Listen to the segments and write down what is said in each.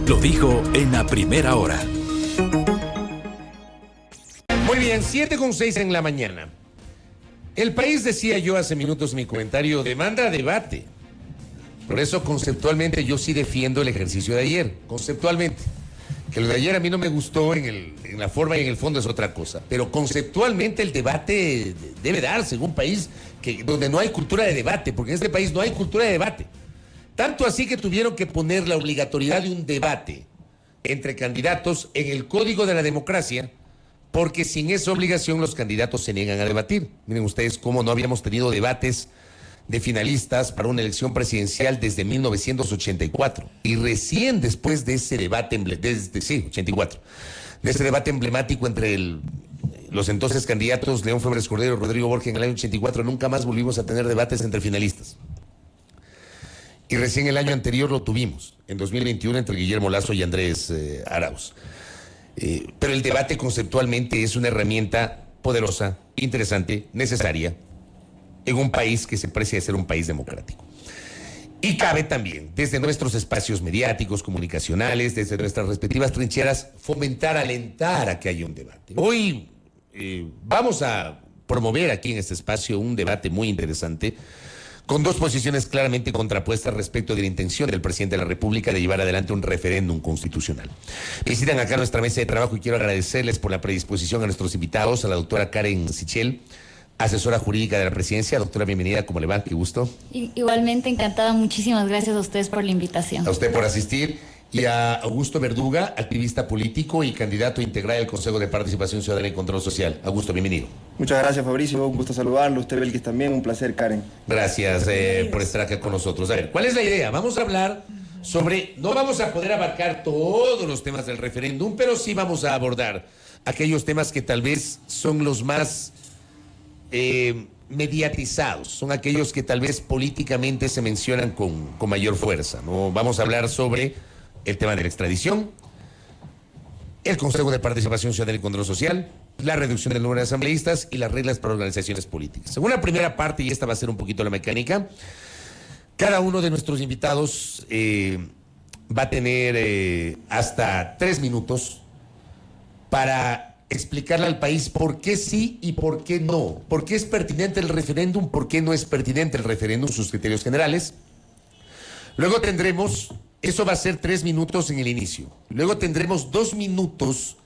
lo dijo en la primera hora. Muy bien, 7:06 en la mañana. El país, decía yo hace minutos en mi comentario, demanda debate. Por eso conceptualmente yo sí defiendo el ejercicio de ayer, conceptualmente. Que lo de ayer a mí no me gustó en la forma y en el fondo es otra cosa. Pero conceptualmente el debate debe darse en un país donde no hay cultura de debate, porque en este país no hay cultura de debate. Tanto así que tuvieron que poner la obligatoriedad de un debate entre candidatos en el Código de la Democracia, porque sin esa obligación los candidatos se niegan a debatir. Miren ustedes cómo no habíamos tenido debates de finalistas para una elección presidencial desde 1984. Y recién después de ese debate, 84, de ese debate emblemático entre los entonces candidatos León Febres Cordero y Rodrigo Borja en el año 84, nunca más volvimos a tener debates entre finalistas. Y recién el año anterior lo tuvimos, en 2021, entre Guillermo Lasso y Andrés Arauz. Pero el debate conceptualmente es una herramienta poderosa, interesante, necesaria, en un país que se precia de ser un país democrático. Y cabe también, desde nuestros espacios mediáticos, comunicacionales, desde nuestras respectivas trincheras, fomentar, alentar a que haya un debate. Hoy vamos a promover aquí en este espacio un debate muy interesante, con dos posiciones claramente contrapuestas respecto de la intención del presidente de la República de llevar adelante un referéndum constitucional. Visitan acá nuestra mesa de trabajo y quiero agradecerles por la predisposición a nuestros invitados, a la doctora Karen Sichel, asesora jurídica de la presidencia. Doctora, bienvenida, ¿cómo le va? Qué gusto. Igualmente encantada, muchísimas gracias a ustedes por la invitación. A usted por asistir. Y a Augusto Verduga, activista político y candidato a integrar el Consejo de Participación Ciudadana y Control Social. Augusto, bienvenido. Muchas gracias, Fabricio, un gusto saludarlo. Usted, Belkis, también, un placer, Karen. Gracias por estar acá con nosotros. A ver, ¿cuál es la idea? Vamos a hablar sobre, no vamos a poder abarcar todos los temas del referéndum, pero sí vamos a abordar aquellos temas que tal vez son los más mediatizados, son aquellos que tal vez políticamente se mencionan con mayor fuerza, ¿no? Vamos a hablar sobre el tema de la extradición, el Consejo de Participación Ciudadana y Control Social, la reducción del número de asambleístas y las reglas para organizaciones políticas. En una primera parte, y esta va a ser un poquito la mecánica, cada uno de nuestros invitados va a tener hasta 3 minutos para explicarle al país por qué sí y por qué no, por qué es pertinente el referéndum, por qué no es pertinente el referéndum, sus criterios generales. Luego tendremos, eso va a ser 3 minutos en el inicio, luego tendremos 2 minutos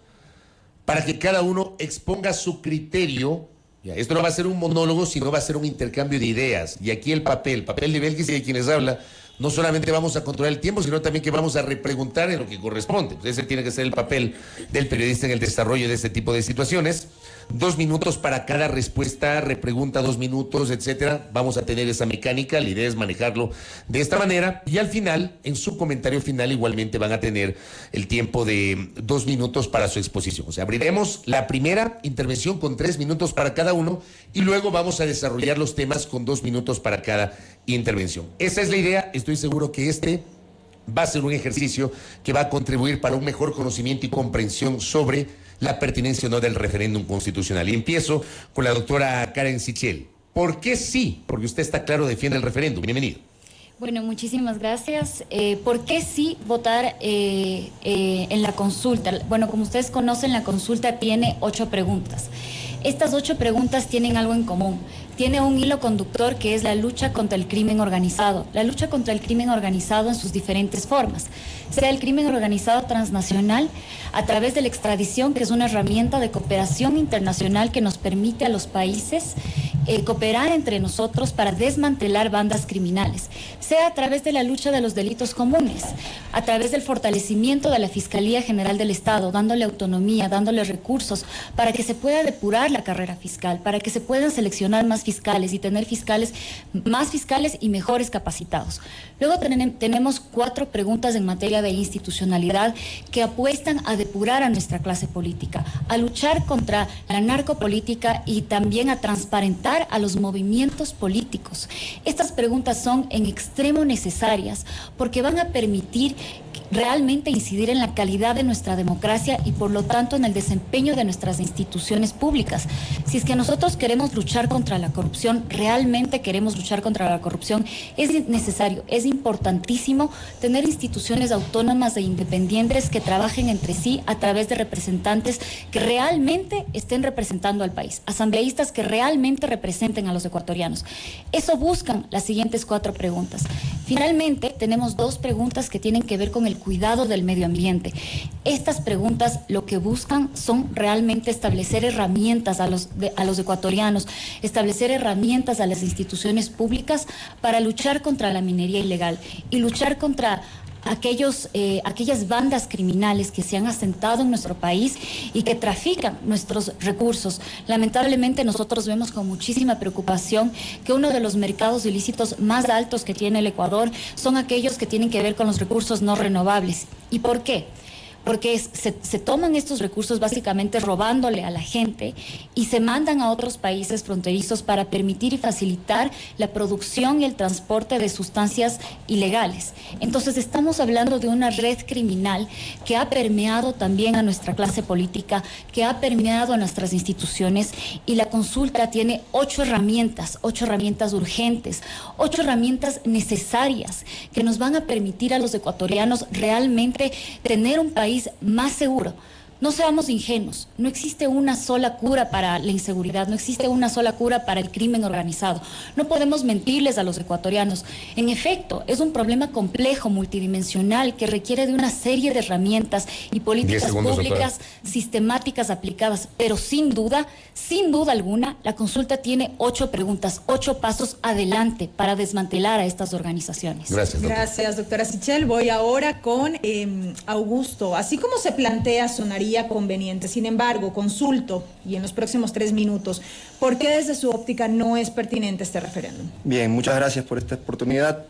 para que cada uno exponga su criterio. Ya, esto no va a ser un monólogo, sino va a ser un intercambio de ideas. Y aquí el papel de Belkis y de quienes habla, no solamente vamos a controlar el tiempo, sino también que vamos a repreguntar en lo que corresponde. Ese tiene que ser el papel del periodista en el desarrollo de este tipo de situaciones. 2 minutos para cada respuesta, repregunta 2 minutos, etcétera. Vamos a tener esa mecánica, la idea es manejarlo de esta manera. Y al final, en su comentario final, igualmente van a tener el tiempo de 2 minutos para su exposición. O sea, abriremos la primera intervención con 3 minutos para cada uno y luego vamos a desarrollar los temas con 2 minutos para cada intervención. Esa es la idea. Estoy seguro que este va a ser un ejercicio que va a contribuir para un mejor conocimiento y comprensión sobre la pertinencia o no del referéndum constitucional. Y empiezo con la doctora Karen Sichel. ¿Por qué sí? Porque usted está claro, defiende el referéndum. Bienvenido. Bueno, muchísimas gracias. ¿Por qué sí votar en la consulta? Bueno, como ustedes conocen, la consulta tiene 8 preguntas. Estas 8 preguntas tienen algo en común. Tiene un hilo conductor que es la lucha contra el crimen organizado. La lucha contra el crimen organizado en sus diferentes formas. Sea el crimen organizado transnacional a través de la extradición, que es una herramienta de cooperación internacional que nos permite a los países cooperar entre nosotros para desmantelar bandas criminales. Sea a través de la lucha de los delitos comunes, a través del fortalecimiento de la Fiscalía General del Estado, dándole autonomía, dándole recursos para que se pueda depurar la carrera fiscal, para que se puedan seleccionar más fiscales y tener más fiscales y mejores capacitados. Luego tenemos 4 preguntas en materia de institucionalidad que apuestan a depurar a nuestra clase política, a luchar contra la narcopolítica y también a transparentar a los movimientos políticos. Estas preguntas son en extremo necesarias porque van a permitir realmente incidir en la calidad de nuestra democracia y por lo tanto en el desempeño de nuestras instituciones públicas. Si es que nosotros queremos luchar contra la corrupción, realmente queremos luchar contra la corrupción, es necesario, es importantísimo tener instituciones autónomas e independientes que trabajen entre sí a través de representantes que realmente estén representando al país, asambleístas que realmente representen a los ecuatorianos. Eso buscan las siguientes 4 preguntas. Finalmente, tenemos 2 preguntas que tienen que ver con el cuidado del medio ambiente. Estas preguntas lo que buscan son realmente establecer herramientas a los ecuatorianos, establecer herramientas a las instituciones públicas para luchar contra la minería ilegal y luchar contra aquellas bandas criminales que se han asentado en nuestro país y que trafican nuestros recursos. Lamentablemente nosotros vemos con muchísima preocupación que uno de los mercados ilícitos más altos que tiene el Ecuador son aquellos que tienen que ver con los recursos no renovables. ¿Y por qué? Porque se toman estos recursos básicamente robándole a la gente y se mandan a otros países fronterizos para permitir y facilitar la producción y el transporte de sustancias ilegales. Entonces estamos hablando de una red criminal que ha permeado también a nuestra clase política, que ha permeado a nuestras instituciones, y la consulta tiene 8 herramientas urgentes, 8 herramientas necesarias que nos van a permitir a los ecuatorianos realmente tener un país más seguro. No seamos ingenuos, no existe una sola cura para la inseguridad, no existe una sola cura para el crimen organizado. No podemos mentirles a los ecuatorianos. En efecto, es un problema complejo, multidimensional, que requiere de una serie de herramientas y políticas públicas sistemáticas aplicadas, pero sin duda alguna, la consulta tiene 8 preguntas, 8 pasos adelante para desmantelar a estas organizaciones. Gracias, doctora. Gracias, doctora Sichel. Voy ahora con Augusto. Así como se plantea, sonaría conveniente. Sin embargo, consulto, y en los próximos 3 minutos, ¿por qué desde su óptica no es pertinente este referéndum? Bien, muchas gracias por esta oportunidad.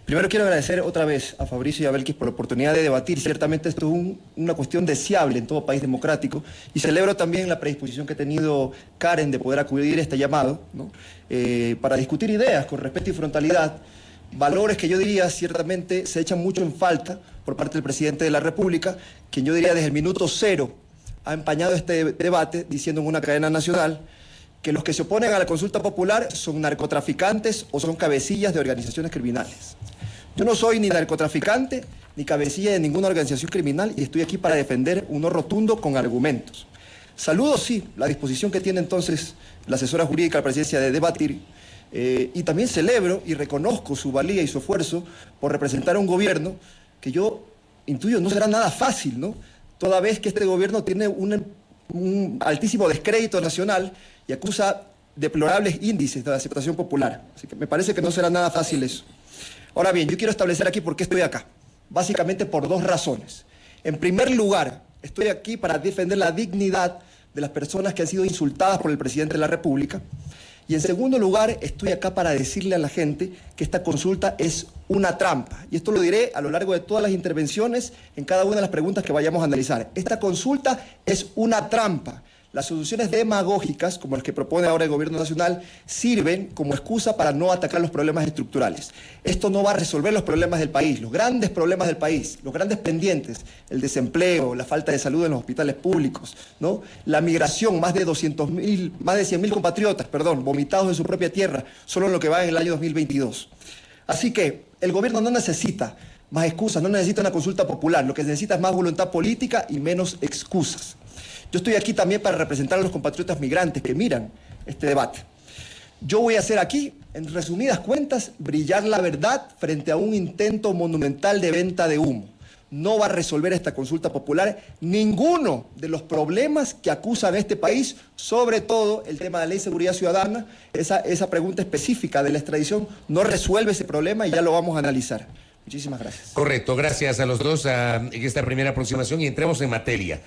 Primero quiero agradecer otra vez a Fabricio y a Belkis por la oportunidad de debatir. Ciertamente esto es una cuestión deseable en todo país democrático, y celebro también la predisposición que ha tenido Karen de poder acudir a este llamado, ¿no? Para discutir ideas con respeto y frontalidad, valores que yo diría ciertamente se echan mucho en falta por parte del presidente de la República, quien yo diría desde el minuto 0 ha empañado este debate diciendo en una cadena nacional que los que se oponen a la consulta popular son narcotraficantes o son cabecillas de organizaciones criminales. Yo no soy ni narcotraficante ni cabecilla de ninguna organización criminal, y estoy aquí para defender un no rotundo con argumentos. Saludo, sí, la disposición que tiene entonces la asesora jurídica de la presidencia de debatir, y también celebro y reconozco su valía y su esfuerzo por representar a un gobierno que yo intuyo no será nada fácil, ¿no? Toda vez que este gobierno tiene un altísimo descrédito nacional y acusa deplorables índices de aceptación popular. Así que me parece que no será nada fácil eso. Ahora bien, yo quiero establecer aquí por qué estoy acá. Básicamente por 2 razones. En primer lugar, estoy aquí para defender la dignidad de las personas que han sido insultadas por el presidente de la República. Y en segundo lugar, estoy acá para decirle a la gente que esta consulta es una trampa. Y esto lo diré a lo largo de todas las intervenciones, en cada una de las preguntas que vayamos a analizar. Esta consulta es una trampa. Las soluciones demagógicas, como las que propone ahora el gobierno nacional, sirven como excusa para no atacar los problemas estructurales. Esto no va a resolver los problemas del país, los grandes problemas del país, los grandes pendientes, el desempleo, la falta de salud en los hospitales públicos, ¿no? La migración, más de 100.000 compatriotas, vomitados en su propia tierra, solo en lo que va en el año 2022. Así que el gobierno no necesita más excusas, no necesita una consulta popular, lo que necesita es más voluntad política y menos excusas. Yo estoy aquí también para representar a los compatriotas migrantes que miran este debate. Yo voy a hacer aquí, en resumidas cuentas, brillar la verdad frente a un intento monumental de venta de humo. No va a resolver esta consulta popular ninguno de los problemas que acusan a este país, sobre todo el tema de la ley de seguridad ciudadana. Esa pregunta específica de la extradición no resuelve ese problema y ya lo vamos a analizar. Muchísimas gracias. Correcto, gracias a los dos en esta primera aproximación, y entremos en materia.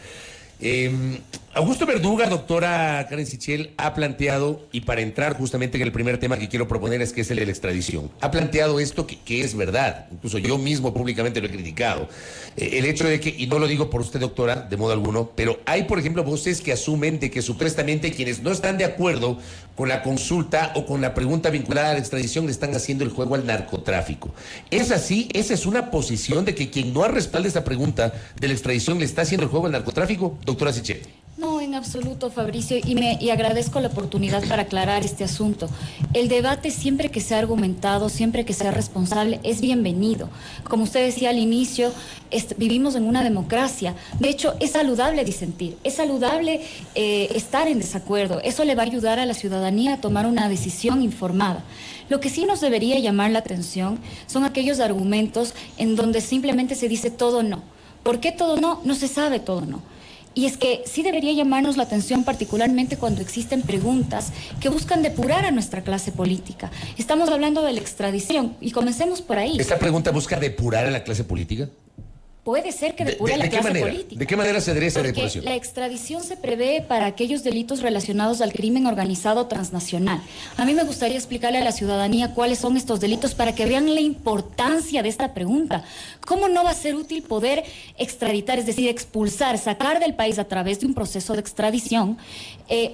Augusto Verduga, doctora Karen Sichel, ha planteado, y para entrar justamente en el primer tema que quiero proponer es que es el de la extradición, ha planteado esto que es verdad, incluso yo mismo públicamente lo he criticado, el hecho de que, y no lo digo por usted doctora, de modo alguno, pero hay por ejemplo voces que asumen de que supuestamente quienes no están de acuerdo con la consulta o con la pregunta vinculada a la extradición le están haciendo el juego al narcotráfico. ¿Es así? ¿Esa es una posición de que quien no respalde esta pregunta de la extradición le está haciendo el juego al narcotráfico? Doctora Sichel. No, en absoluto, Fabricio, y agradezco la oportunidad para aclarar este asunto. El debate, siempre que sea argumentado, siempre que sea responsable, es bienvenido. Como usted decía al inicio, vivimos en una democracia. De hecho, es saludable disentir, es saludable estar en desacuerdo. Eso le va a ayudar a la ciudadanía a tomar una decisión informada. Lo que sí nos debería llamar la atención son aquellos argumentos en donde simplemente se dice todo no. ¿Por qué todo no? No se sabe todo no. Y es que sí debería llamarnos la atención particularmente cuando existen preguntas que buscan depurar a nuestra clase política. Estamos hablando de la extradición y comencemos por ahí. ¿Esta pregunta busca depurar a la clase política? Puede ser que depure a la clase política. ¿De qué manera se daría esa Porque depuración? la extradición se prevé para aquellos delitos relacionados al crimen organizado transnacional. A mí me gustaría explicarle a la ciudadanía cuáles son estos delitos para que vean la importancia de esta pregunta. ¿Cómo no va a ser útil poder extraditar, es decir, expulsar, sacar del país a través de un proceso de extradición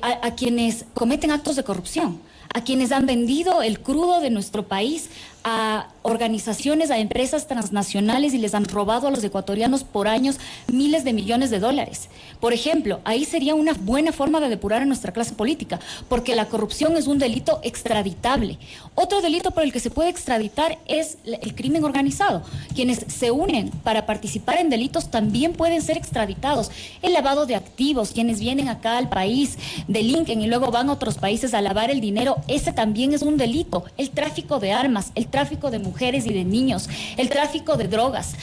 a quienes cometen actos de corrupción? A quienes han vendido el crudo de nuestro país a organizaciones, a empresas transnacionales y les han robado a los ecuatorianos por años miles de millones de dólares. Por ejemplo, ahí sería una buena forma de depurar a nuestra clase política, porque la corrupción es un delito extraditable. Otro delito por el que se puede extraditar es el crimen organizado. Quienes se unen para participar en delitos también pueden ser extraditados. El lavado de activos, quienes vienen acá al país, delinquen y luego van a otros países a lavar el dinero, ese también es un delito. El tráfico de armas, el tráfico de mujeres y de niños, el tráfico de drogas,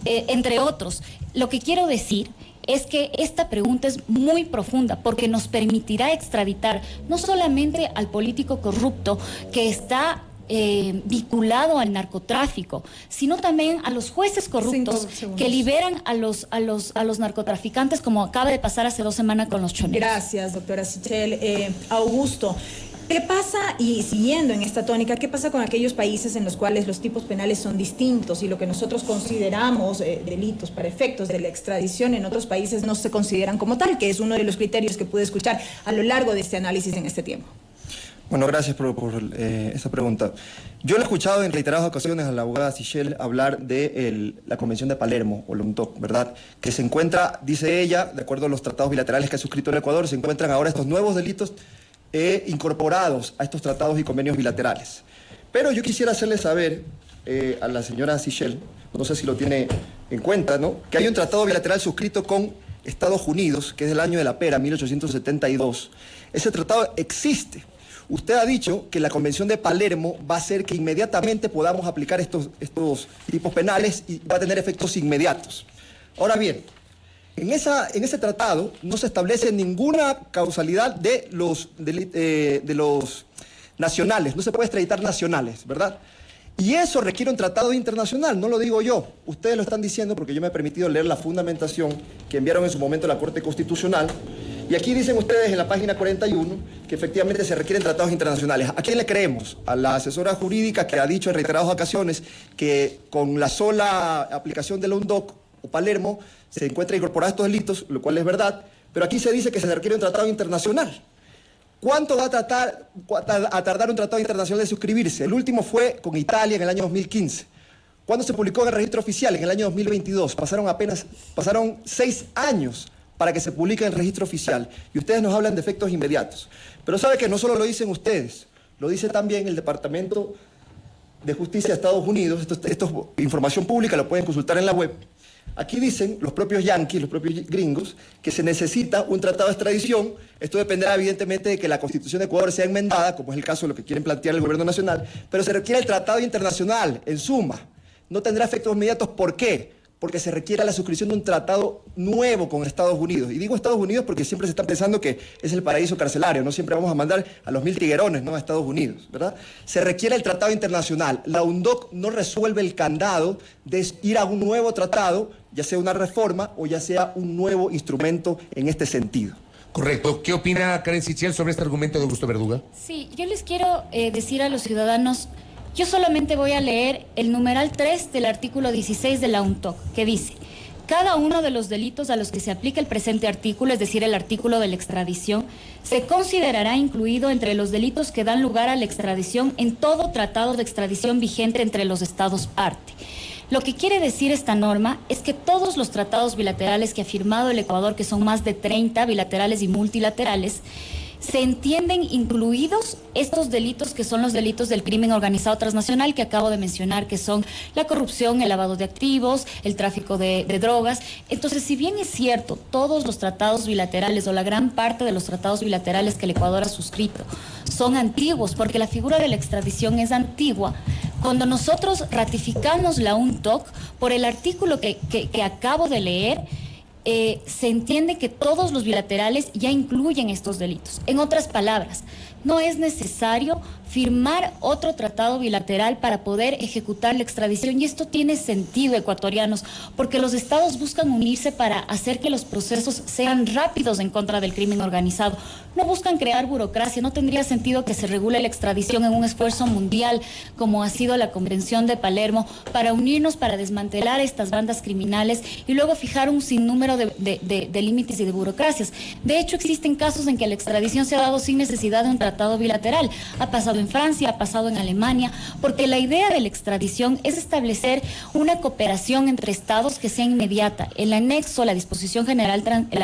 entre otros. Lo que quiero decir es que esta pregunta es muy profunda porque nos permitirá extraditar no solamente al político corrupto que está vinculado al narcotráfico, sino también a los jueces corruptos que liberan a los narcotraficantes, como acaba de pasar hace 2 semanas con los choneros. Gracias, doctora Sichel. Augusto, ¿qué pasa, y siguiendo en esta tónica, qué pasa con aquellos países en los cuales los tipos penales son distintos y lo que nosotros consideramos delitos para efectos de la extradición en otros países no se consideran como tal, que es uno de los criterios que pude escuchar a lo largo de este análisis en este tiempo? Bueno, gracias por esta pregunta. Yo le he escuchado en reiteradas ocasiones a la abogada Sichel hablar de la Convención de Palermo, o la UNTOC, ¿verdad? Que se encuentra, dice ella, de acuerdo a los tratados bilaterales que ha suscrito el Ecuador, se encuentran ahora estos nuevos delitos incorporados a estos tratados y convenios bilaterales. Pero yo quisiera hacerle saber a la señora Sichel, no sé si lo tiene en cuenta, ¿no?, que hay un tratado bilateral suscrito con Estados Unidos, que es del año de la pera, 1872. Ese tratado existe. Usted ha dicho que la Convención de Palermo va a hacer que inmediatamente podamos aplicar estos tipos penales y va a tener efectos inmediatos. Ahora bien, en ese tratado no se establece ninguna causalidad de los nacionales, no se puede extraditar nacionales, ¿verdad? Y eso requiere un tratado internacional, no lo digo yo, ustedes lo están diciendo porque yo me he permitido leer la fundamentación que enviaron en su momento a la Corte Constitucional. Y aquí dicen ustedes en la página 41 que efectivamente se requieren tratados internacionales. ¿A quién le creemos? A la asesora jurídica que ha dicho en reiteradas ocasiones que con la sola aplicación de la UNDOC o Palermo se encuentran incorporados estos delitos, lo cual es verdad, pero aquí se dice que se requiere un tratado internacional. ¿Cuánto va a tardar un tratado internacional de suscribirse? El último fue con Italia en el año 2015. ¿Cuándo se publicó en el registro oficial? En el año 2022. Pasaron 6 años para que se publique en el registro oficial. Y ustedes nos hablan de efectos inmediatos. Pero sabe que no solo lo dicen ustedes, lo dice también el Departamento de Justicia de Estados Unidos. Esto es información pública, lo pueden consultar en la web. Aquí dicen los propios yanquis, los propios gringos, que se necesita un tratado de extradición. Esto dependerá evidentemente de que la Constitución de Ecuador sea enmendada, como es el caso de lo que quieren plantear el gobierno nacional, pero se requiere el tratado internacional, en suma. No tendrá efectos inmediatos. ¿Por qué? Porque se requiere la suscripción de un tratado nuevo con Estados Unidos. Y digo Estados Unidos porque siempre se está pensando que es el paraíso carcelario, no siempre vamos a mandar a los 1000 tiguerones, ¿no?, a Estados Unidos, ¿verdad? Se requiere el tratado internacional. La UNDOC no resuelve el candado de ir a un nuevo tratado ya sea una reforma o ya sea un nuevo instrumento en este sentido. Correcto. ¿Qué opina Karen Sichel sobre este argumento de Augusto Verduga? Sí, yo les quiero decir a los ciudadanos, yo solamente voy a leer el numeral 3 del artículo 16 de la UNTOC, que dice: cada uno de los delitos a los que se aplica el presente artículo, es decir, el artículo de la extradición, se considerará incluido entre los delitos que dan lugar a la extradición en todo tratado de extradición vigente entre los Estados parte. Lo que quiere decir esta norma es que todos los tratados bilaterales que ha firmado el Ecuador, que son más de 30 bilaterales y multilaterales, se entienden incluidos estos delitos que son los delitos del crimen organizado transnacional que acabo de mencionar, que son la corrupción, el lavado de activos, el tráfico de drogas. Entonces, si bien es cierto, todos los tratados bilaterales o la gran parte de los tratados bilaterales que el Ecuador ha suscrito son antiguos, porque la figura de la extradición es antigua, cuando nosotros ratificamos la UNTOC por el artículo que acabo de leer, se entiende que todos los bilaterales ya incluyen estos delitos. En otras palabras, no es necesario firmar otro tratado bilateral para poder ejecutar la extradición, y esto tiene sentido, ecuatorianos, porque los estados buscan unirse para hacer que los procesos sean rápidos en contra del crimen organizado. No buscan crear burocracia. No tendría sentido que se regule la extradición en un esfuerzo mundial como ha sido la Convención de Palermo para unirnos, para desmantelar estas bandas criminales y luego fijar un sinnúmero de límites y de burocracias. De hecho, existen casos en que la extradición se ha dado sin necesidad de un tratado bilateral. Ha pasado en Francia, ha pasado en Alemania, porque la idea de la extradición es establecer una cooperación entre estados que sea inmediata. El anexo, la disposición general,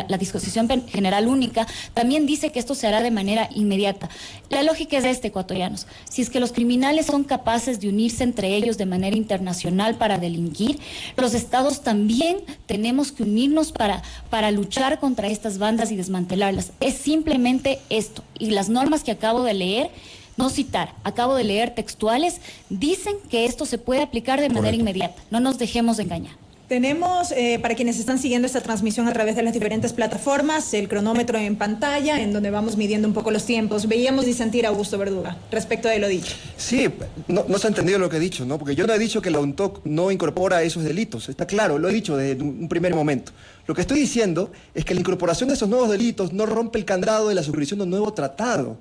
la disposición general única, también dice que esto se hará de manera inmediata. La lógica es ecuatorianos. Si es que los criminales son capaces de unirse entre ellos de manera internacional para delinquir, los estados también tenemos que unirnos para luchar contra estas bandas y desmantelarlas. Es simplemente esto. Y las normas que acabo de leer, no citar, acabo de leer textuales, dicen que esto se puede aplicar de manera inmediata. No nos dejemos de engañar. Tenemos, para quienes están siguiendo esta transmisión a través de las diferentes plataformas, el cronómetro en pantalla, en donde vamos midiendo un poco los tiempos. Veíamos disentir a Augusto Verduga respecto de lo dicho. Sí, no se ha entendido lo que he dicho, ¿no? Porque yo no he dicho que la UNTOC no incorpora esos delitos. Está claro, lo he dicho desde un primer momento. Lo que estoy diciendo es que la incorporación de esos nuevos delitos no rompe el candado de la suscripción de un nuevo tratado.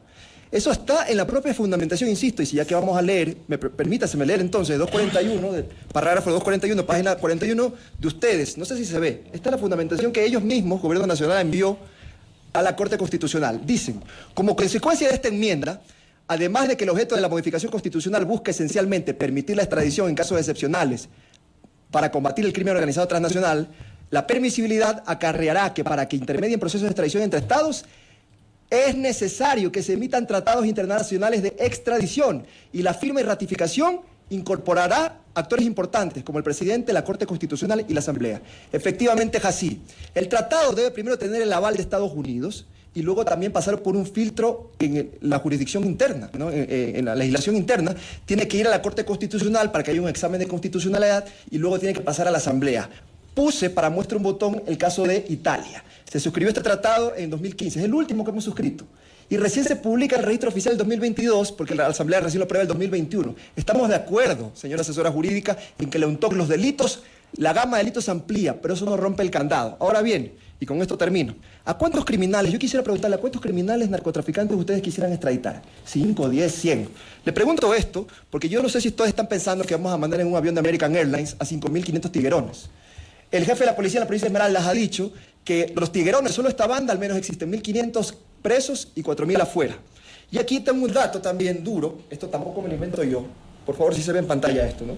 Eso está en la propia fundamentación, insisto, y si ya que vamos a leer, permítaseme leer entonces 241, parágrafo 241, página 41 de ustedes, no sé si se ve, está la fundamentación que ellos mismos, Gobierno Nacional, envió a la Corte Constitucional. Dicen, como consecuencia de esta enmienda, además de que el objeto de la modificación constitucional busca esencialmente permitir la extradición en casos excepcionales para combatir el crimen organizado transnacional, la permisibilidad acarreará que para que intermedien procesos de extradición entre estados, es necesario que se emitan tratados internacionales de extradición y la firma y ratificación incorporará actores importantes como el presidente, la Corte Constitucional y la Asamblea. Efectivamente es así. El tratado debe primero tener el aval de Estados Unidos y luego también pasar por un filtro en la jurisdicción interna, ¿no? En la legislación interna. Tiene que ir a la Corte Constitucional para que haya un examen de constitucionalidad y luego tiene que pasar a la Asamblea. Puse para muestra un botón el caso de Italia. Se suscribió este tratado en 2015, es el último que hemos suscrito. Y recién se publica el registro oficial del 2022, porque la Asamblea recién lo aprueba el 2021. Estamos de acuerdo, señora asesora jurídica, en que la UNTOC, los delitos, la gama de delitos se amplía, pero eso no rompe el candado. Ahora bien, y con esto termino, ¿a cuántos criminales, yo quisiera preguntarle, a cuántos criminales narcotraficantes ustedes quisieran extraditar? 5, 10, 100. Le pregunto esto, porque yo no sé si ustedes están pensando que vamos a mandar en un avión de American Airlines a 5.500 tiguerones. El jefe de la policía en la provincia de Esmeraldas ha dicho que los tiguerones, solo esta banda, al menos existen 1.500 presos y 4.000 afuera. Y aquí tengo un dato también duro, esto tampoco me lo invento yo, por favor si se ve en pantalla esto, ¿no?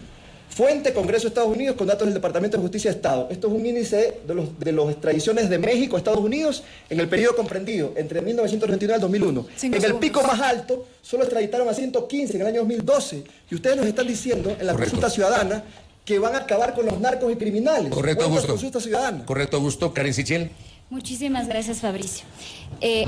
Fuente, Congreso de Estados Unidos, con datos del Departamento de Justicia de Estado. Esto es un índice de las extradiciones de México a Estados Unidos en el periodo comprendido entre 1999 y el 2001. En el pico más alto, solo extraditaron a 115 en el año 2012. Y ustedes nos están diciendo en la consulta ciudadana que van a acabar con los narcos y criminales. Correcto, Augusto. Consulta ciudadana. Correcto, Augusto. Karen Sichel. Muchísimas gracias, Fabricio.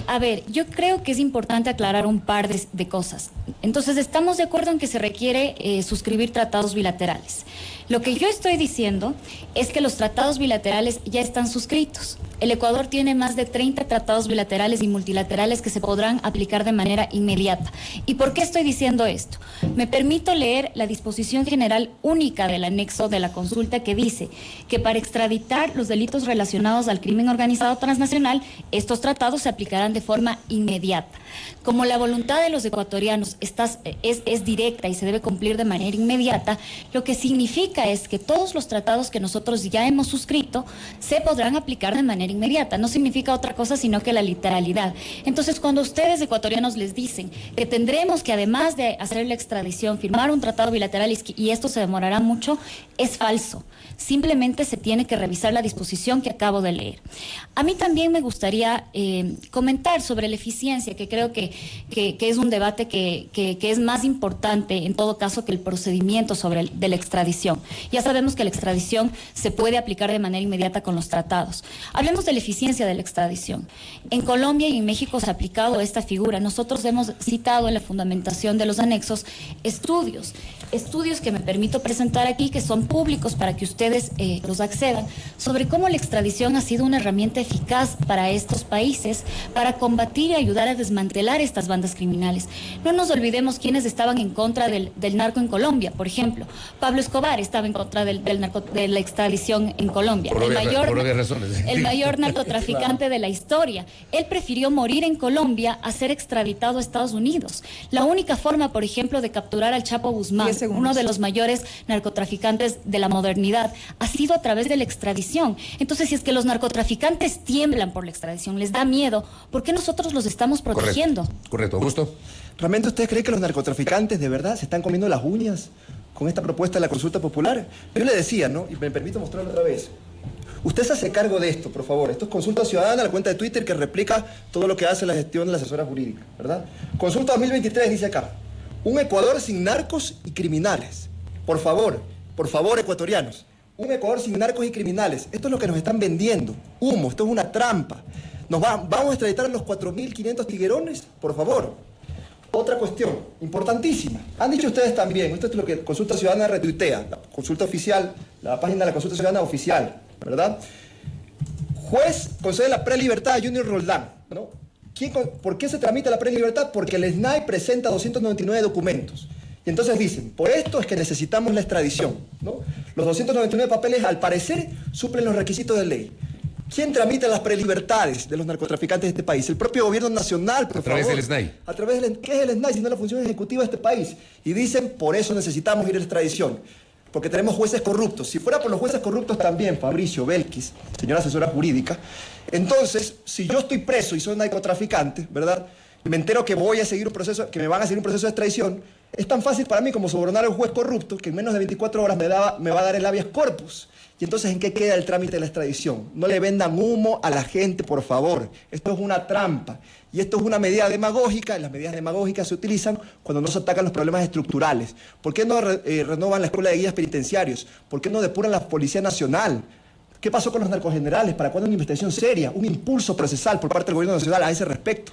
A ver, yo creo que es importante aclarar un par de cosas. Entonces, estamos de acuerdo en que se requiere suscribir tratados bilaterales. Lo que yo estoy diciendo es que los tratados bilaterales ya están suscritos. El Ecuador tiene más de 30 tratados bilaterales y multilaterales que se podrán aplicar de manera inmediata. ¿Y por qué estoy diciendo esto? Me permito leer la disposición general única del anexo de la consulta que dice que para extraditar los delitos relacionados al crimen organizado transnacional, estos tratados se aplicarán de forma inmediata. Como la voluntad de los ecuatorianos es directa y se debe cumplir de manera inmediata, lo que significa es que todos los tratados que nosotros ya hemos suscrito se podrán aplicar de manera inmediata. No significa otra cosa sino que la literalidad. Entonces, cuando ustedes ecuatorianos les dicen que tendremos que, además de hacer la extradición, firmar un tratado bilateral y esto se demorará mucho, es falso. Simplemente se tiene que revisar la disposición que acabo de leer. A mí también me gustaría comentar sobre la eficiencia, que creo que es un debate que es más importante en todo caso que el procedimiento de la extradición. Ya sabemos que la extradición se puede aplicar de manera inmediata con los tratados. Hablemos de la eficiencia de la extradición. En Colombia y en México se ha aplicado esta figura. Nosotros hemos citado en la fundamentación de los anexos estudios que me permito presentar aquí, que son públicos para que ustedes los accedan, sobre cómo la extradición ha sido una herramienta eficaz para estos países para combatir y ayudar a desmantelar estas bandas criminales. No nos olvidemos quiénes estaban en contra del narco en Colombia. Por ejemplo, Pablo Escobar estaba en contra de la extradición en Colombia. Por obvias razones. El mayor narcotraficante de la historia. Él prefirió morir en Colombia a ser extraditado a Estados Unidos. La única forma, por ejemplo, de capturar al Chapo Guzmán, uno de los mayores narcotraficantes de la modernidad, ha sido a través de la extradición. Entonces, si es que los narcotraficantes tiemblan por la extradición, les da miedo, ¿por qué nosotros los estamos protegiendo? Correcto. Augusto. ¿Realmente ustedes creen que los narcotraficantes de verdad se están comiendo las uñas con esta propuesta de la consulta popular? Yo le decía, ¿no? Y me permito mostrarlo otra vez. Usted se hace cargo de esto, por favor. Esto es Consulta Ciudadana, la cuenta de Twitter que replica todo lo que hace la gestión de la asesora jurídica, ¿verdad? Consulta 2023 dice acá: un Ecuador sin narcos y criminales. Por favor, ecuatorianos. Un Ecuador sin narcos y criminales. Esto es lo que nos están vendiendo. Humo, esto es una trampa. ¿Vamos a extraditar a los 4.500 tiguerones? Por favor. Otra cuestión importantísima. Han dicho ustedes también, esto es lo que Consulta Ciudadana retuitea, la consulta oficial, la página de la Consulta Ciudadana oficial, ¿verdad? Juez concede la prelibertad a Junior Roldán, ¿no? ¿Por qué se tramita la prelibertad? Porque el SNAI presenta 299 documentos. Y entonces dicen, por esto es que necesitamos la extradición, ¿no? Los 299 papeles, al parecer, suplen los requisitos de ley. ¿Quién tramita las prelibertades de los narcotraficantes de este país? El propio gobierno nacional, por favor. A través del SNAI. A través del... ¿Qué es el SNAI? Si no es la función ejecutiva de este país. Y dicen, por eso necesitamos ir a la extradición. Porque tenemos jueces corruptos. Si fuera por los jueces corruptos también, Fabricio Belkis, señora asesora jurídica, entonces, si yo estoy preso y soy narcotraficante, ¿verdad? Y me entero que voy a seguir un proceso, que me van a seguir un proceso de extradición, es tan fácil para mí como sobornar a un juez corrupto que en menos de 24 horas me va a dar el habeas corpus. Y entonces, ¿en qué queda el trámite de la extradición? No le vendan humo a la gente, por favor. Esto es una trampa. Y esto es una medida demagógica, y las medidas demagógicas se utilizan cuando no se atacan los problemas estructurales. ¿Por qué no renovan la escuela de guías penitenciarios? ¿Por qué no depuran la Policía Nacional? ¿Qué pasó con los narcogenerales? ¿Para cuándo una investigación seria? Un impulso procesal por parte del Gobierno Nacional a ese respecto.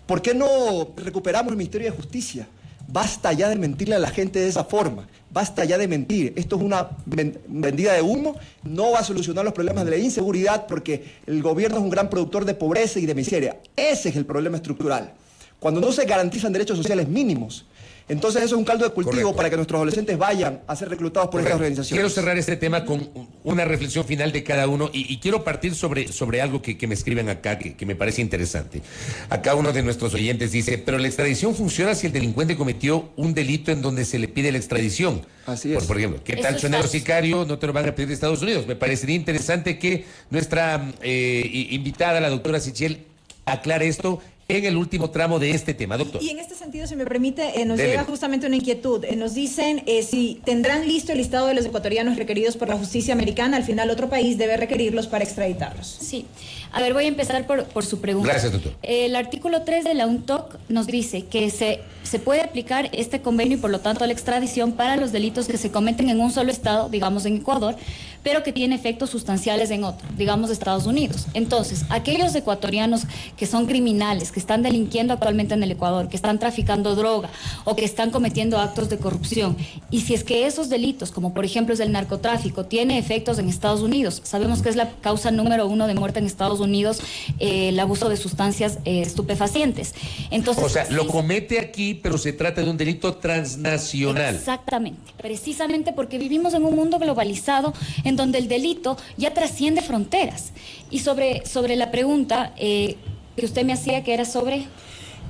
¿Por qué no recuperamos el Ministerio de Justicia? Basta ya de mentirle a la gente de esa forma. Basta ya de mentir. Esto es una vendida de humo. No va a solucionar los problemas de la inseguridad porque el gobierno es un gran productor de pobreza y de miseria. Ese es el problema estructural. Cuando no se garantizan derechos sociales mínimos, entonces eso es un caldo de cultivo. Correcto. Para que nuestros adolescentes vayan a ser reclutados por estas organizaciones. Quiero cerrar este tema con una reflexión final de cada uno y quiero partir sobre algo que me escriben acá que me parece interesante. Acá uno de nuestros oyentes dice, pero la extradición funciona si el delincuente cometió un delito en donde se le pide la extradición. Así es. Por ejemplo, ¿qué tal chonero sicario? No te lo van a pedir de Estados Unidos. Me parecería interesante que nuestra invitada, la doctora Sichel, aclare esto en el último tramo de este tema, doctor. Y en este sentido, si me permite, nos llega justamente una inquietud. Nos dicen si tendrán listo el listado de los ecuatorianos requeridos por la justicia americana. Al final, otro país debe requerirlos para extraditarlos. Sí. A ver, voy a empezar por su pregunta. Gracias, doctor. El artículo 3 de la UNTOC nos dice que se puede aplicar este convenio y, por lo tanto, la extradición para los delitos que se cometen en un solo estado, digamos en Ecuador, pero que tiene efectos sustanciales en otro, digamos Estados Unidos. Entonces, aquellos ecuatorianos que son criminales, que que están delinquiendo actualmente en el Ecuador, que están traficando droga o que están cometiendo actos de corrupción, y si es que esos delitos, como por ejemplo es el narcotráfico, tiene efectos en Estados Unidos, sabemos que es la causa número 1 de muerte en Estados Unidos, el abuso de sustancias estupefacientes. Entonces, O sea, lo comete aquí, pero se trata de un delito transnacional. exactamente, precisamente porque vivimos en un mundo globalizado en donde el delito ya trasciende fronteras. Y sobre la pregunta que usted me hacía, que era sobre...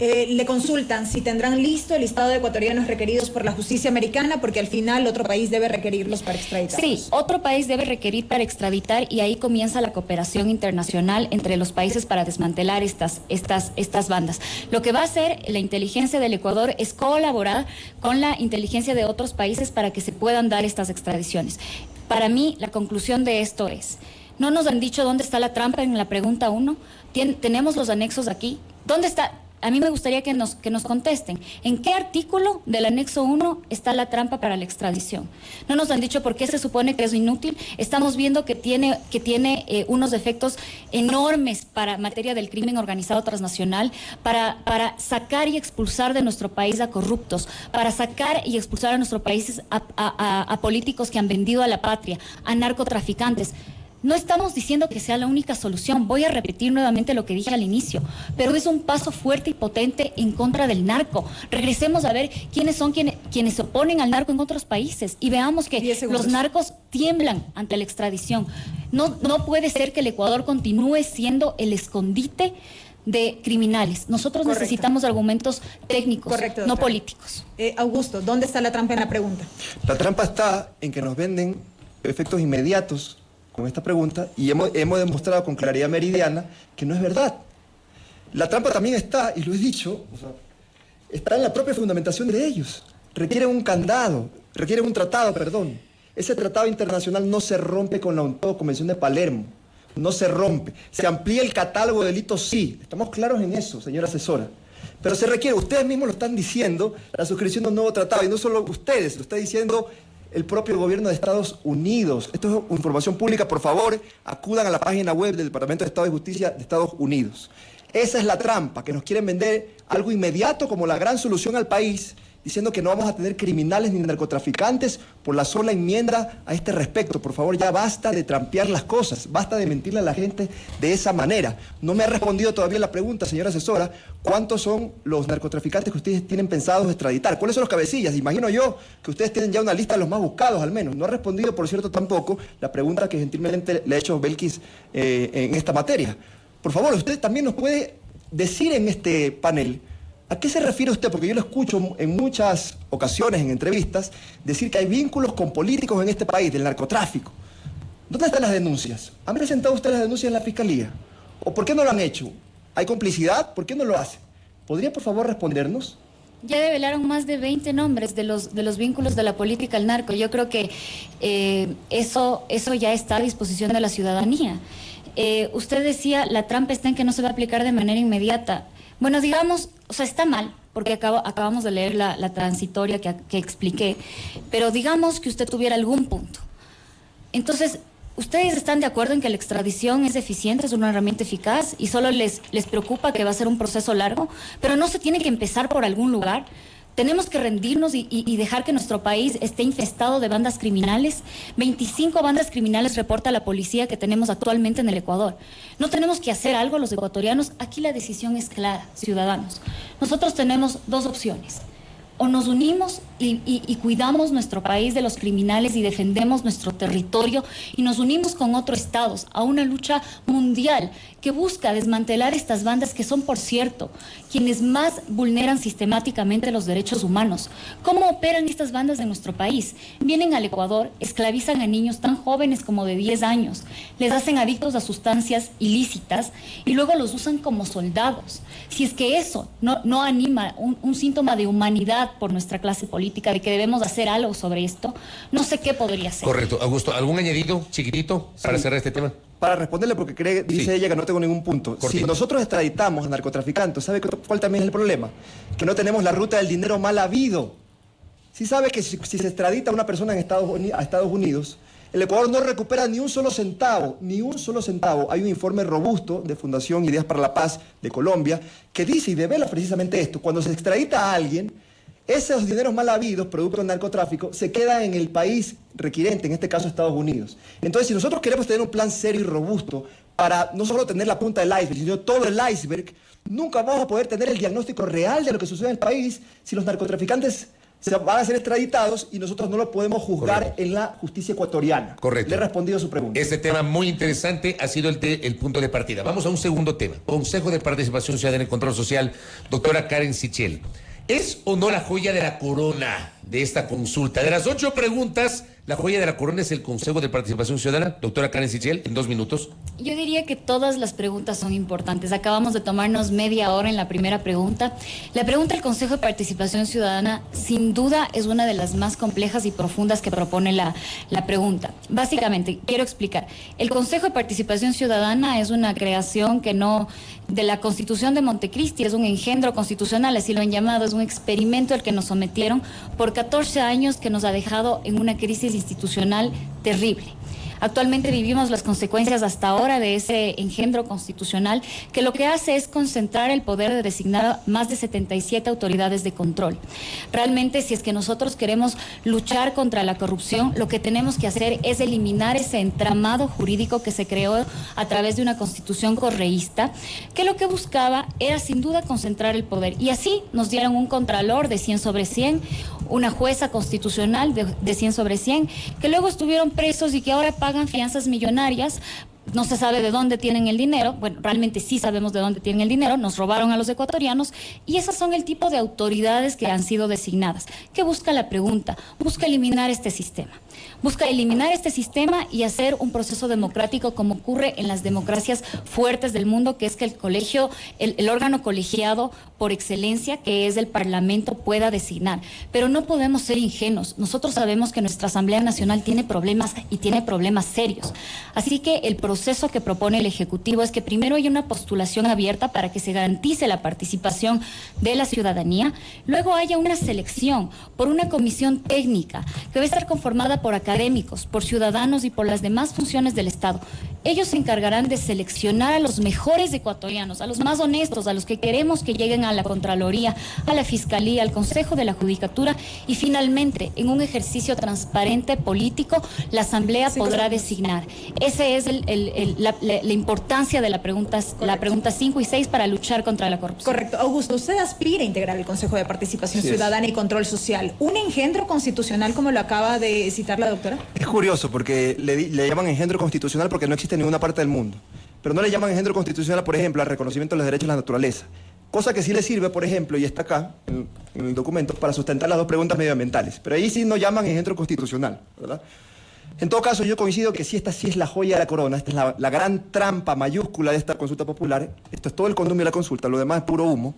Le consultan si tendrán listo el listado de ecuatorianos requeridos por la justicia americana, porque al final otro país debe requerirlos para extraditarlos. Sí, otro país debe requerir para extraditar, y ahí comienza la cooperación internacional entre los países para desmantelar estas bandas. Lo que va a hacer la inteligencia del Ecuador es colaborar con la inteligencia de otros países para que se puedan dar estas extradiciones. Para mí, la conclusión de esto es, no nos han dicho dónde está la trampa en la pregunta 1, tenemos los anexos aquí, ¿dónde está? A mí me gustaría que nos contesten. ¿En qué artículo del anexo 1 está la trampa para la extradición? No nos han dicho por qué se supone que es inútil. Estamos viendo que tiene unos efectos enormes para materia del crimen organizado transnacional, para sacar y expulsar de nuestro país a corruptos, para sacar y expulsar a nuestro país a políticos que han vendido a la patria, a narcotraficantes. No estamos diciendo que sea la única solución, voy a repetir nuevamente lo que dije al inicio, pero es un paso fuerte y potente en contra del narco. Regresemos a ver quiénes son quienes se oponen al narco en otros países y veamos que los narcos tiemblan ante la extradición. No puede ser que el Ecuador continúe siendo el escondite de criminales. Nosotros necesitamos argumentos técnicos, no políticos. Augusto, ¿dónde está la trampa en la pregunta? La trampa está en que nos venden efectos inmediatos con esta pregunta y hemos demostrado con claridad meridiana que no es verdad. La trampa también está, y lo he dicho, está en la propia fundamentación de ellos. Requieren un tratado, perdón. Ese tratado internacional no se rompe con la Convención de Palermo, no se rompe. Se amplía el catálogo de delitos, sí, estamos claros en eso, señora asesora. Pero se requiere, ustedes mismos lo están diciendo, la suscripción de un nuevo tratado, y no solo ustedes, lo está diciendo el propio gobierno de Estados Unidos. Esto es información pública, por favor, acudan a la página web del Departamento de Estado de Justicia de Estados Unidos. Esa es la trampa, que nos quieren vender algo inmediato como la gran solución al país, diciendo que no vamos a tener criminales ni narcotraficantes por la sola enmienda a este respecto. Por favor, ya basta de trampear las cosas, basta de mentirle a la gente de esa manera. No me ha respondido todavía la pregunta, señora asesora, ¿cuántos son los narcotraficantes que ustedes tienen pensados extraditar? ¿Cuáles son los cabecillas? Imagino yo que ustedes tienen ya una lista de los más buscados, al menos. No ha respondido, por cierto, tampoco la pregunta que gentilmente le ha hecho Belkis en esta materia. Por favor, usted también nos puede decir en este panel, ¿a qué se refiere usted? Porque yo lo escucho en muchas ocasiones, en entrevistas, decir que hay vínculos con políticos en este país, del narcotráfico. ¿Dónde están las denuncias? ¿Han presentado ustedes las denuncias en la Fiscalía? ¿O por qué no lo han hecho? ¿Hay complicidad? ¿Por qué no lo hacen? ¿Podría, por favor, respondernos? Ya develaron más de 20 nombres de los vínculos de la política al narco. Yo creo que eso ya está a disposición de la ciudadanía. Usted decía, la trampa está en que no se va a aplicar de manera inmediata. Bueno, digamos, o sea, está mal, porque acabamos de leer la transitoria que expliqué, pero digamos que usted tuviera algún punto. Entonces, ¿ustedes están de acuerdo en que la extradición es eficiente, es una herramienta eficaz y solo les preocupa que va a ser un proceso largo? Pero no se tiene que empezar por algún lugar. Tenemos que rendirnos y dejar que nuestro país esté infestado de bandas criminales. 25 bandas criminales reporta la policía que tenemos actualmente en el Ecuador. No tenemos que hacer algo los ecuatorianos. Aquí la decisión es clara, ciudadanos. Nosotros tenemos dos opciones. O nos unimos y cuidamos nuestro país de los criminales y defendemos nuestro territorio y nos unimos con otros estados a una lucha mundial que busca desmantelar estas bandas que son, por cierto, quienes más vulneran sistemáticamente los derechos humanos. ¿Cómo operan estas bandas en nuestro país? Vienen al Ecuador, esclavizan a niños tan jóvenes como de 10 años, les hacen adictos a sustancias ilícitas y luego los usan como soldados. Si es que eso no anima un síntoma de humanidad por nuestra clase política, de que debemos hacer algo sobre esto, no sé qué podría ser. Correcto. Augusto, ¿algún añadido chiquitito para cerrar este tema? Para responderle, porque dice ella que no tengo ningún punto. Cortito. Si nosotros extraditamos a narcotraficantes, ¿sabe cuál también es el problema? Que no tenemos la ruta del dinero mal habido. Si sabe que si se extradita a una persona a Estados Unidos, El Ecuador no recupera ni un solo centavo, ni un solo centavo. Hay un informe robusto de Fundación Ideas para la Paz de Colombia que dice y devela precisamente esto. Cuando se extradita a alguien, esos dineros mal habidos, producto del narcotráfico, se quedan en el país requirente, en este caso Estados Unidos. Entonces, si nosotros queremos tener un plan serio y robusto para no solo tener la punta del iceberg, sino todo el iceberg, nunca vamos a poder tener el diagnóstico real de lo que sucede en el país si los narcotraficantes van a ser extraditados y nosotros no lo podemos juzgar. Correcto. En la justicia ecuatoriana. Correcto. Le he respondido a su pregunta. Este tema muy interesante ha sido el punto de partida. Vamos a un segundo tema. Consejo de Participación Ciudadana y Control Social, doctora Karen Sichel. ¿Es o no la joya de la corona de esta consulta? De las 8 preguntas, la joya de la corona es el Consejo de Participación Ciudadana. Doctora Karen Sichel, en 2 minutos. Yo diría que todas las preguntas son importantes. Acabamos de tomarnos media hora en la primera pregunta. La pregunta del Consejo de Participación Ciudadana, sin duda, es una de las más complejas y profundas que propone la pregunta. Básicamente, quiero explicar. El Consejo de Participación Ciudadana es una creación que no de la Constitución de Montecristi, es un engendro constitucional, así lo han llamado, es un experimento al que nos sometieron por 14 años que nos ha dejado en una crisis institucional terrible. Actualmente vivimos las consecuencias hasta ahora de ese engendro constitucional que lo que hace es concentrar el poder de designar más de 77 autoridades de control. Realmente, si es que nosotros queremos luchar contra la corrupción, lo que tenemos que hacer es eliminar ese entramado jurídico que se creó a través de una constitución correísta, que lo que buscaba era sin duda concentrar el poder. Y así nos dieron un contralor de 100 sobre 100, una jueza constitucional de 100 sobre 100, que luego estuvieron presos y que ahora pagan fianzas millonarias. No se sabe de dónde tienen el dinero. Bueno, realmente sí sabemos de dónde tienen el dinero. Nos robaron a los ecuatorianos y esas son el tipo de autoridades que han sido designadas. ¿Qué busca la pregunta? Busca eliminar este sistema. Busca eliminar este sistema y hacer un proceso democrático como ocurre en las democracias fuertes del mundo, que es que el colegio, el órgano colegiado por excelencia, que es el Parlamento, pueda designar. Pero no podemos ser ingenuos. Nosotros sabemos que nuestra Asamblea Nacional tiene problemas y tiene problemas serios. Así que el proceso que propone el Ejecutivo es que primero haya una postulación abierta para que se garantice la participación de la ciudadanía, luego haya una selección por una comisión técnica que va a estar conformada por académicos, por ciudadanos y por las demás funciones del Estado. Ellos se encargarán de seleccionar a los mejores ecuatorianos, a los más honestos, a los que queremos que lleguen a la Contraloría, a la Fiscalía, al Consejo de la Judicatura y finalmente, en un ejercicio transparente político, la Asamblea podrá designar. Ese es la importancia de la pregunta 5 y 6 para luchar contra la corrupción. Correcto. Augusto, usted aspira a integrar el Consejo de Participación Ciudadana y Control Social. ¿Un engendro constitucional como lo acaba de citar la doctora? Es curioso porque le llaman engendro constitucional porque no existe en ninguna parte del mundo. Pero no le llaman engendro constitucional, por ejemplo, al reconocimiento de los derechos de la naturaleza. Cosa que sí le sirve, por ejemplo, y está acá en el documento, para sustentar las 2 preguntas medioambientales. Pero ahí sí no llaman engendro constitucional, ¿verdad? En todo caso, yo coincido que esta sí es la joya de la corona, esta es la gran trampa mayúscula de esta consulta popular. Esto es todo el condumio de la consulta, lo demás es puro humo.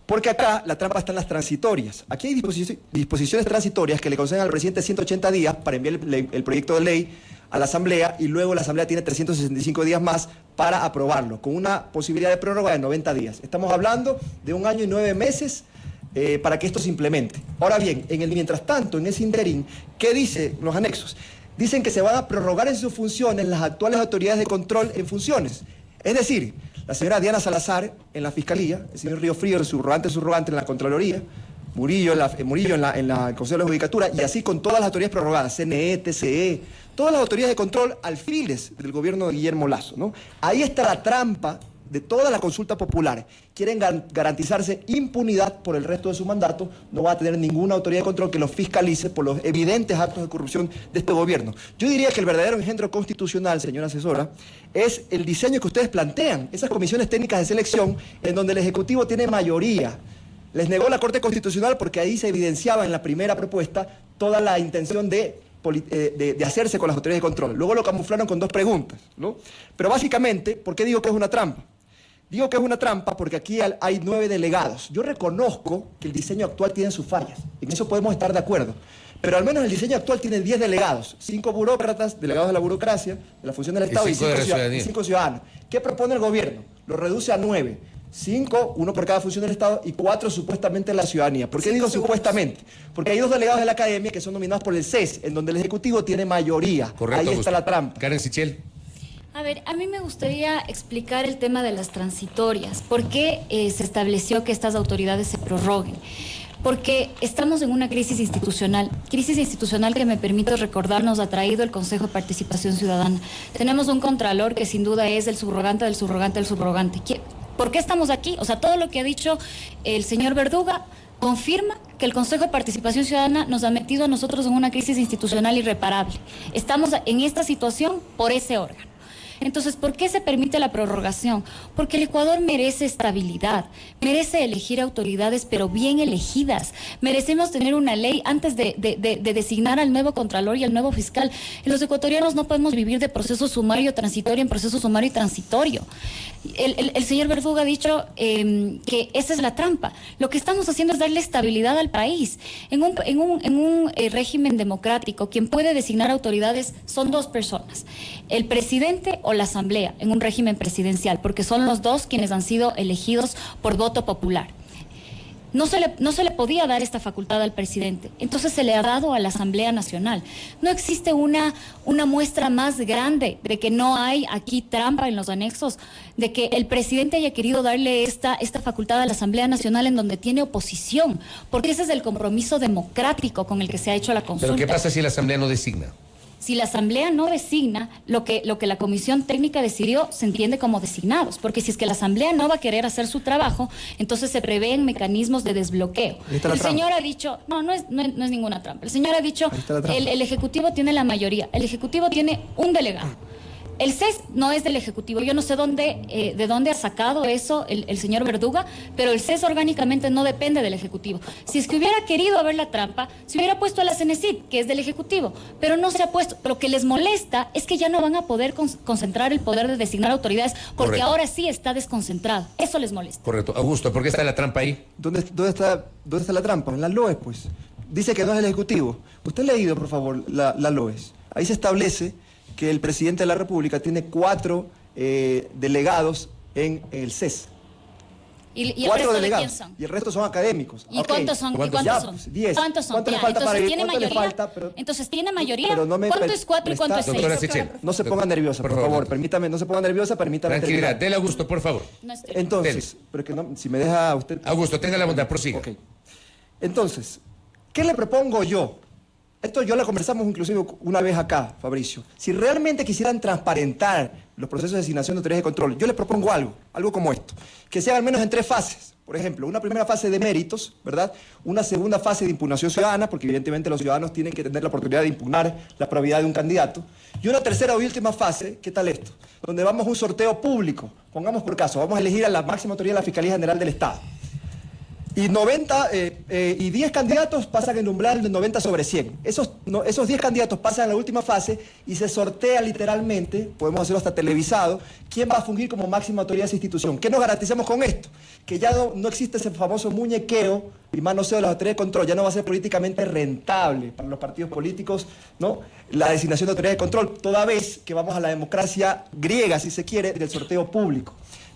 Porque acá la trampa está en las transitorias. Aquí hay disposiciones transitorias que le conceden al presidente 180 días para enviar el proyecto de ley a la Asamblea y luego la Asamblea tiene 365 días más para aprobarlo, con una posibilidad de prórroga de 90 días. Estamos hablando de 1 año y 9 meses para que esto se implemente. Ahora bien, mientras tanto, en ese interín, ¿qué dicen los anexos? Dicen que se van a prorrogar en sus funciones las actuales autoridades de control en funciones. Es decir, la señora Diana Salazar en la Fiscalía, el señor Río Frío, el subrogante en la Contraloría, Murillo en el Consejo de la Judicatura, y así con todas las autoridades prorrogadas, CNE, TCE, todas las autoridades de control alfiles del gobierno de Guillermo Lasso, ¿no? Ahí está la trampa de toda la consulta popular. Quieren garantizarse impunidad por el resto de su mandato, no va a tener ninguna autoridad de control que los fiscalice por los evidentes actos de corrupción de este gobierno. Yo diría que el verdadero engendro constitucional, señora asesora, es el diseño que ustedes plantean, esas comisiones técnicas de selección en donde el Ejecutivo tiene mayoría. Les negó la Corte Constitucional porque ahí se evidenciaba en la primera propuesta toda la intención de hacerse con las autoridades de control. Luego lo camuflaron con 2 preguntas, ¿no? Pero básicamente, ¿por qué digo que es una trampa? Digo que es una trampa porque aquí hay 9 delegados. Yo reconozco que el diseño actual tiene sus fallas. En eso podemos estar de acuerdo. Pero al menos el diseño actual tiene 10 delegados. 5 burócratas, delegados de la burocracia, de la función del Estado, y 5 ciudadanos. ¿Qué propone el gobierno? Lo reduce a 9. 5, uno por cada función del Estado, y 4 supuestamente la ciudadanía. ¿Por qué digo supuestamente? Porque hay 2 delegados de la academia que son nominados por el CES, en donde el Ejecutivo tiene mayoría. Correcto, Ahí Augusto. está la trampa. Karen Sichel. A ver, a mí me gustaría explicar el tema de las transitorias. ¿Por qué se estableció que estas autoridades se prorroguen? Porque estamos en una crisis institucional que, me permito recordarnos, ha traído el Consejo de Participación Ciudadana. Tenemos un contralor que sin duda es el subrogante del subrogante del subrogante. ¿Por qué estamos aquí? O sea, todo lo que ha dicho el señor Verduga confirma que el Consejo de Participación Ciudadana nos ha metido a nosotros en una crisis institucional irreparable. Estamos en esta situación por ese órgano. Entonces, ¿por qué se permite la prorrogación? Porque el Ecuador merece estabilidad, merece elegir autoridades, pero bien elegidas. Merecemos tener una ley antes de designar al nuevo contralor y al nuevo fiscal. Los ecuatorianos no podemos vivir de proceso sumario transitorio en proceso sumario y transitorio. El señor Verduga ha dicho que esa es la trampa. Lo que estamos haciendo es darle estabilidad al país. En un régimen democrático, quien puede designar autoridades son 2 personas, el presidente o la asamblea, en un régimen presidencial, porque son los 2 quienes han sido elegidos por voto popular. No se le podía dar esta facultad al presidente, entonces se le ha dado a la Asamblea Nacional. No existe una muestra más grande de que no hay aquí trampa en los anexos, de que el presidente haya querido darle esta facultad a la Asamblea Nacional en donde tiene oposición, porque ese es el compromiso democrático con el que se ha hecho la consulta. ¿Pero qué pasa si la Asamblea no designa? Si la Asamblea no designa, lo que la Comisión Técnica decidió se entiende como designados, porque si es que la Asamblea no va a querer hacer su trabajo, entonces se prevén mecanismos de desbloqueo. El señor ha dicho, no es ninguna trampa, el señor ha dicho, el Ejecutivo tiene la mayoría, el Ejecutivo tiene un delegado. El CES no es del Ejecutivo. Yo no sé de dónde ha sacado eso el señor Verduga, pero el CES orgánicamente no depende del Ejecutivo. Si es que hubiera querido haber la trampa, se hubiera puesto a la CENESID, que es del Ejecutivo, pero no se ha puesto. Lo que les molesta es que ya no van a poder concentrar el poder de designar autoridades, porque Correcto. ahora sí está desconcentrado. Eso les molesta. Correcto. Augusto, ¿por qué está la trampa ahí? ¿Dónde está la trampa? En las LOES, pues. Dice que no es el Ejecutivo. Usted ha leído, por favor, la LOES. Ahí se establece que el presidente de la República tiene 4 delegados en el CES. ¿Y el 4 resto delegados. de quién son? Y el resto son académicos. ¿Y Ok. cuántos son? ¿Cuántos? Ya, son? pues, 10. ¿Cuántos son? ¿Cuánto le Ya, falta para entonces ir? tiene ¿Cuánto le mayoría. falta? Pero- Entonces tiene mayoría. Pero no me ¿Cuánto pre- es 4 y cuánto es presta- 6? Doctora Sichel. No se ponga nerviosa, por favor. Permítame, no se ponga nerviosa, permítame Tranquilidad. terminar. Dele, Augusto, por favor. No estoy. Entonces, pero que no, si me deja usted... Augusto, tenga la bondad, prosiga. Ok. Entonces, ¿qué le propongo yo? Esto yo lo conversamos inclusive una vez acá, Fabricio. Si realmente quisieran transparentar los procesos de designación de autoridades de control, yo les propongo algo como esto, que sea al menos en 3 fases. Por ejemplo, una primera fase de méritos, ¿verdad? Una segunda fase de impugnación ciudadana, porque evidentemente los ciudadanos tienen que tener la oportunidad de impugnar la probidad de un candidato. Y una tercera y última fase, ¿qué tal esto? Donde vamos a un sorteo público. Pongamos por caso, vamos a elegir a la máxima autoridad de la Fiscalía General del Estado. Y 10 candidatos pasan el umbral de 90 sobre 100. Esos 10 candidatos pasan a la última fase y se sortea literalmente, podemos hacerlo hasta televisado, quién va a fungir como máxima autoridad de esa institución. ¿Qué nos garantizamos con esto? Que ya no existe ese famoso muñequeo y manoseo de las autoridades de control. Ya no va a ser políticamente rentable para los partidos políticos, ¿no?, la designación de autoridades de control, toda vez que vamos a la democracia griega, si se quiere, del sorteo público.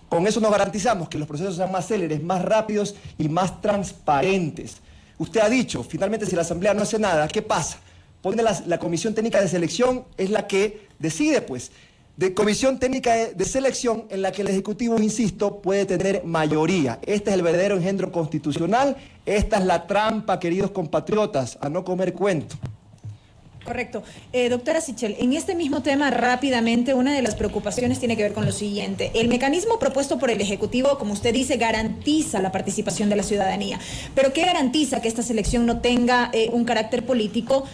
Con eso nos garantizamos que los procesos sean más céleres, más rápidos y más transparentes. Usted ha dicho, finalmente, si la Asamblea no hace nada, ¿qué pasa? Pone la Comisión Técnica de Selección, es la que decide, pues, de Comisión Técnica de Selección en la que el Ejecutivo, insisto, puede tener mayoría. Este es el verdadero engendro constitucional, esta es la trampa, queridos compatriotas, a no comer cuento. Correcto. Doctora Sichel, en este mismo tema, rápidamente, una de las preocupaciones tiene que ver con lo siguiente. El mecanismo propuesto por el Ejecutivo, como usted dice, garantiza la participación de la ciudadanía. Pero ¿qué garantiza que esta selección no tenga un carácter político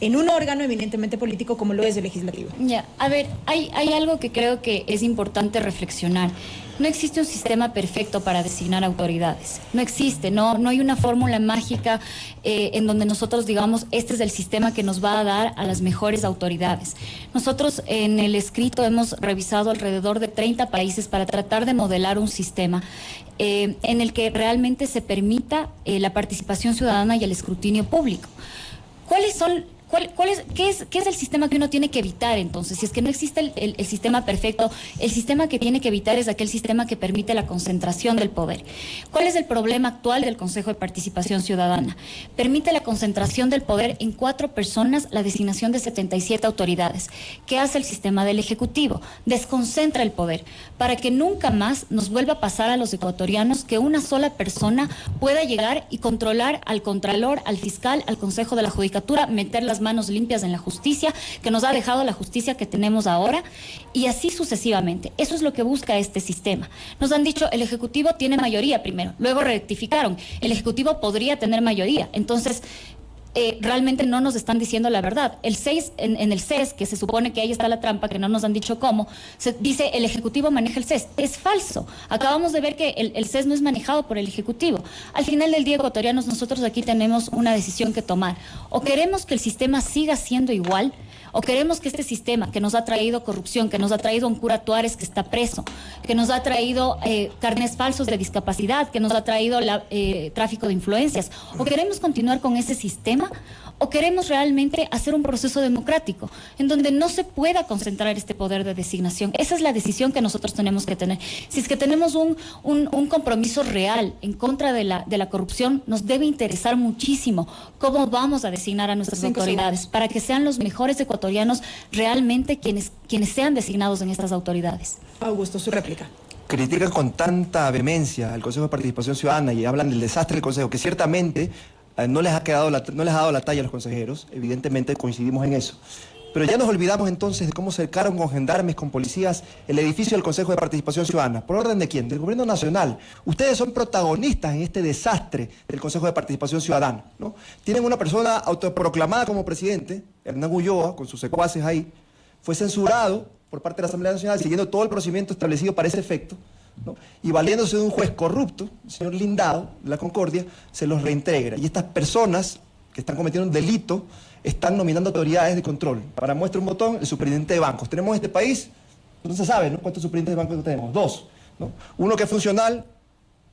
en un órgano eminentemente político como lo es el legislativo? Ya, a ver, hay algo que creo que es importante reflexionar. No existe un sistema perfecto para designar autoridades. No existe, no hay una fórmula mágica en donde nosotros digamos, este es el sistema que nos va a dar a las mejores autoridades. Nosotros en el escrito hemos revisado alrededor de 30 países para tratar de modelar un sistema en el que realmente se permita la participación ciudadana y el escrutinio público. ¿Cuáles son ¿Qué es el sistema que uno tiene que evitar entonces? Si es que no existe el sistema perfecto, el sistema que tiene que evitar es aquel sistema que permite la concentración del poder. ¿Cuál es el problema actual del Consejo de Participación Ciudadana? Permite la concentración del poder en 4 personas, la designación de 77 autoridades. ¿Qué hace el sistema del Ejecutivo? Desconcentra el poder para que nunca más nos vuelva a pasar a los ecuatorianos que una sola persona pueda llegar y controlar al Contralor, al Fiscal, al Consejo de la Judicatura, meter las manos limpias en la justicia, que nos ha dejado la justicia que tenemos ahora, y así sucesivamente. Eso es lo que busca este sistema. Nos han dicho, el Ejecutivo tiene mayoría primero, luego rectificaron, el Ejecutivo podría tener mayoría. Entonces, realmente no nos están diciendo la verdad. El 6, en el CES, que se supone que ahí está la trampa, que no nos han dicho cómo, se dice el Ejecutivo maneja el CES. Es falso. Acabamos de ver que el CES no es manejado por el Ejecutivo. Al final del día, ecuatorianos, nosotros aquí tenemos una decisión que tomar. O queremos que el sistema siga siendo igual, o queremos que este sistema que nos ha traído corrupción, que nos ha traído un cura Tuárez que está preso, que nos ha traído carnés falsos de discapacidad, que nos ha traído tráfico de influencias, o queremos continuar con ese sistema, o queremos realmente hacer un proceso democrático en donde no se pueda concentrar este poder de designación. Esa es la decisión que nosotros tenemos que tener. Si es que tenemos un compromiso real en contra de la corrupción, nos debe interesar muchísimo cómo vamos a designar a nuestras autoridades para que sean los mejores ecuatorianos realmente quienes sean designados en estas autoridades. Augusto, su réplica. Critican con tanta vehemencia al Consejo de Participación Ciudadana y hablan del desastre del Consejo, que ciertamente no les ha dado la talla a los consejeros, evidentemente coincidimos en eso. Pero ya nos olvidamos entonces de cómo cercaron con gendarmes, con policías, el edificio del Consejo de Participación Ciudadana. ¿Por orden de quién? Del Gobierno Nacional. Ustedes son protagonistas en este desastre del Consejo de Participación Ciudadana, ¿no? Tienen una persona autoproclamada como presidente, Hernán Ulloa, con sus secuaces ahí, fue censurado por parte de la Asamblea Nacional, siguiendo todo el procedimiento establecido para ese efecto, ¿no? Y valiéndose de un juez corrupto, el señor Lindado, de la Concordia, se los reintegra. Y estas personas que están cometiendo un delito están nominando autoridades de control. Para muestra un botón, el superintendente de bancos. Tenemos en este país, no se sabe, ¿no?, cuántos superintendentes de bancos tenemos. 2, ¿no? Uno que es funcional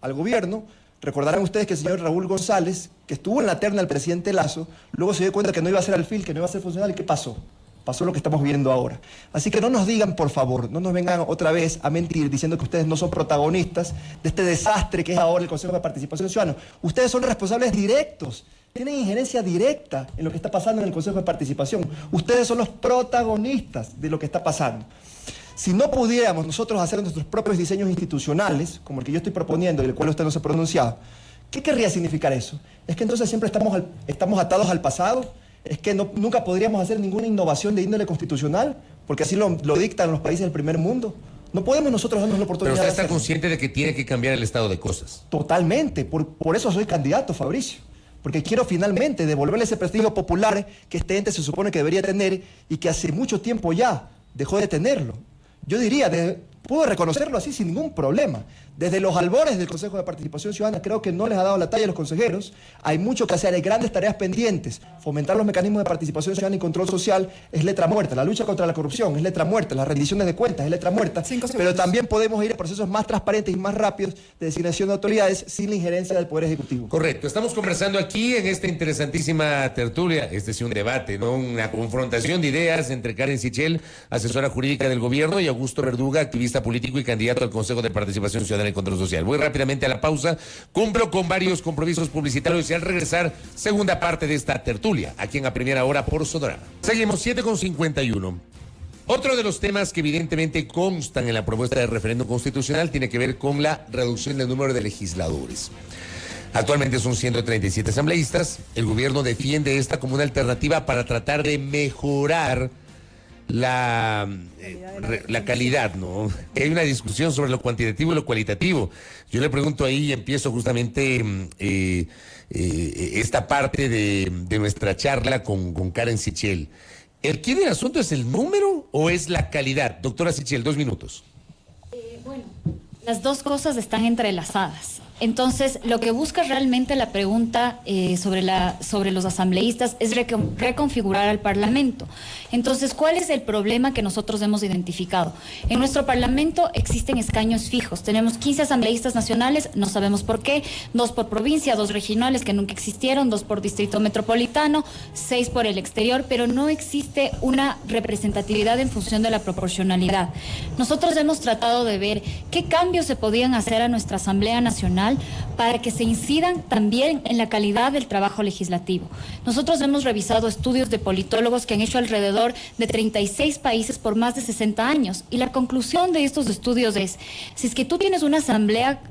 al gobierno. Recordarán ustedes que el señor Raúl González, que estuvo en la terna del presidente Lazo, luego se dio cuenta que no iba a ser alfil, que no iba a ser funcional. ¿Y qué pasó? Pasó lo que estamos viendo ahora. Así que no nos digan, por favor, no nos vengan otra vez a mentir diciendo que ustedes no son protagonistas de este desastre que es ahora el Consejo de Participación Ciudadana. Ustedes son responsables directos, tienen injerencia directa en lo que está pasando en el Consejo de Participación. Ustedes son los protagonistas de lo que está pasando. Si no pudiéramos nosotros hacer nuestros propios diseños institucionales, como el que yo estoy proponiendo y el cual usted no se ha pronunciado, ¿qué querría significar eso? ¿Es que entonces siempre estamos atados al pasado? ¿Es que nunca podríamos hacer ninguna innovación de índole constitucional? Porque así lo dictan los países del primer mundo. No podemos nosotros darnos la oportunidad. Pero usted está consciente de que tiene que cambiar el estado de cosas. Totalmente. Por eso soy candidato, Fabricio. Porque quiero finalmente devolverle ese prestigio popular que este ente se supone que debería tener y que hace mucho tiempo ya dejó de tenerlo. Yo diría, puedo reconocerlo así sin ningún problema. Desde los albores del Consejo de Participación Ciudadana creo que no les ha dado la talla a los consejeros. Hay mucho que hacer, hay grandes tareas pendientes. Fomentar los mecanismos de participación ciudadana y control social es letra muerta. La lucha contra la corrupción es letra muerta. Las rendiciones de cuentas es letra muerta. Pero también podemos ir a procesos más transparentes y más rápidos de designación de autoridades sin la injerencia del Poder Ejecutivo. Correcto. Estamos conversando aquí en esta interesantísima tertulia. Este es un debate, ¿no? Una confrontación de ideas entre Karen Sichel, asesora jurídica del gobierno, y Augusto Verduga, activista político y candidato al Consejo de Participación Ciudadana y Control Social. Voy rápidamente a la pausa. Cumplo con varios compromisos publicitarios y al regresar, segunda parte de esta tertulia, aquí en A Primera Hora por Sonorama. Seguimos, 7:51. Otro de los temas que evidentemente constan en la propuesta de referéndum constitucional tiene que ver con la reducción del número de legisladores. Actualmente son 137 asambleístas. El gobierno defiende esta como una alternativa para tratar de mejorar la calidad, ¿no? Hay una discusión sobre lo cuantitativo y lo cualitativo. Yo le pregunto ahí y empiezo justamente esta parte de nuestra charla con Karen Sichel. ¿El quid del asunto es el número o es la calidad? Doctora Sichel, 2 minutos. Bueno, las dos cosas están entrelazadas. Entonces, lo que busca realmente la pregunta sobre los asambleístas es reconfigurar al Parlamento. Entonces, ¿cuál es el problema que nosotros hemos identificado? En nuestro Parlamento existen escaños fijos. Tenemos 15 asambleístas nacionales, no sabemos por qué, 2 por provincia, 2 regionales que nunca existieron, 2 por distrito metropolitano, 6 por el exterior, pero no existe una representatividad en función de la proporcionalidad. Nosotros hemos tratado de ver qué cambios se podían hacer a nuestra Asamblea Nacional para que se incidan también en la calidad del trabajo legislativo. Nosotros hemos revisado estudios de politólogos que han hecho alrededor de 36 países por más de 60 años y la conclusión de estos estudios es, si es que tú tienes una Asamblea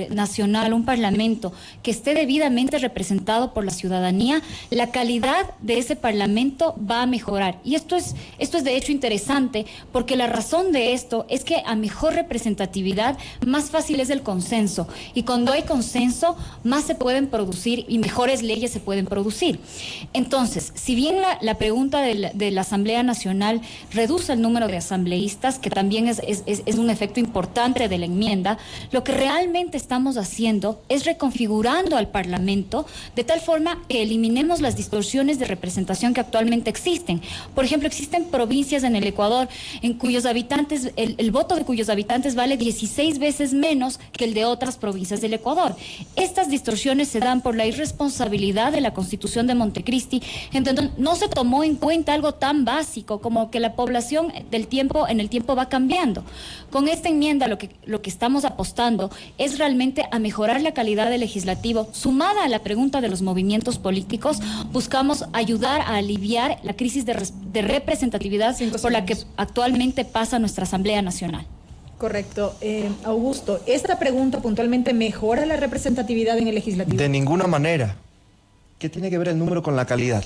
Nacional, un Parlamento que esté debidamente representado por la ciudadanía, la calidad de ese Parlamento va a mejorar. Y esto es de hecho interesante porque la razón de esto es que a mejor representatividad, más fácil es el consenso. Y cuando hay consenso, más se pueden producir y mejores leyes se pueden producir. Entonces, si bien la pregunta de la Asamblea Nacional reduce el número de asambleístas, que también es un efecto importante de la enmienda, lo que realmente estamos haciendo es reconfigurando al Parlamento de tal forma que eliminemos las distorsiones de representación que actualmente existen. Por ejemplo, existen provincias en el Ecuador en cuyos habitantes, el voto de cuyos habitantes vale 16 veces menos que el de otras provincias del Ecuador. Estas distorsiones se dan por la irresponsabilidad de la Constitución de Montecristi, en donde no se tomó en cuenta algo tan básico como que la población en el tiempo va cambiando. Con esta enmienda lo que estamos apostando es realmente a mejorar la calidad del legislativo. Sumada a la pregunta de los movimientos políticos, buscamos ayudar a aliviar la crisis de representatividad por la que actualmente pasa nuestra Asamblea Nacional. Correcto. Augusto, ¿esta pregunta puntualmente mejora la representatividad en el legislativo? De ninguna manera. ¿Qué tiene que ver el número con la calidad?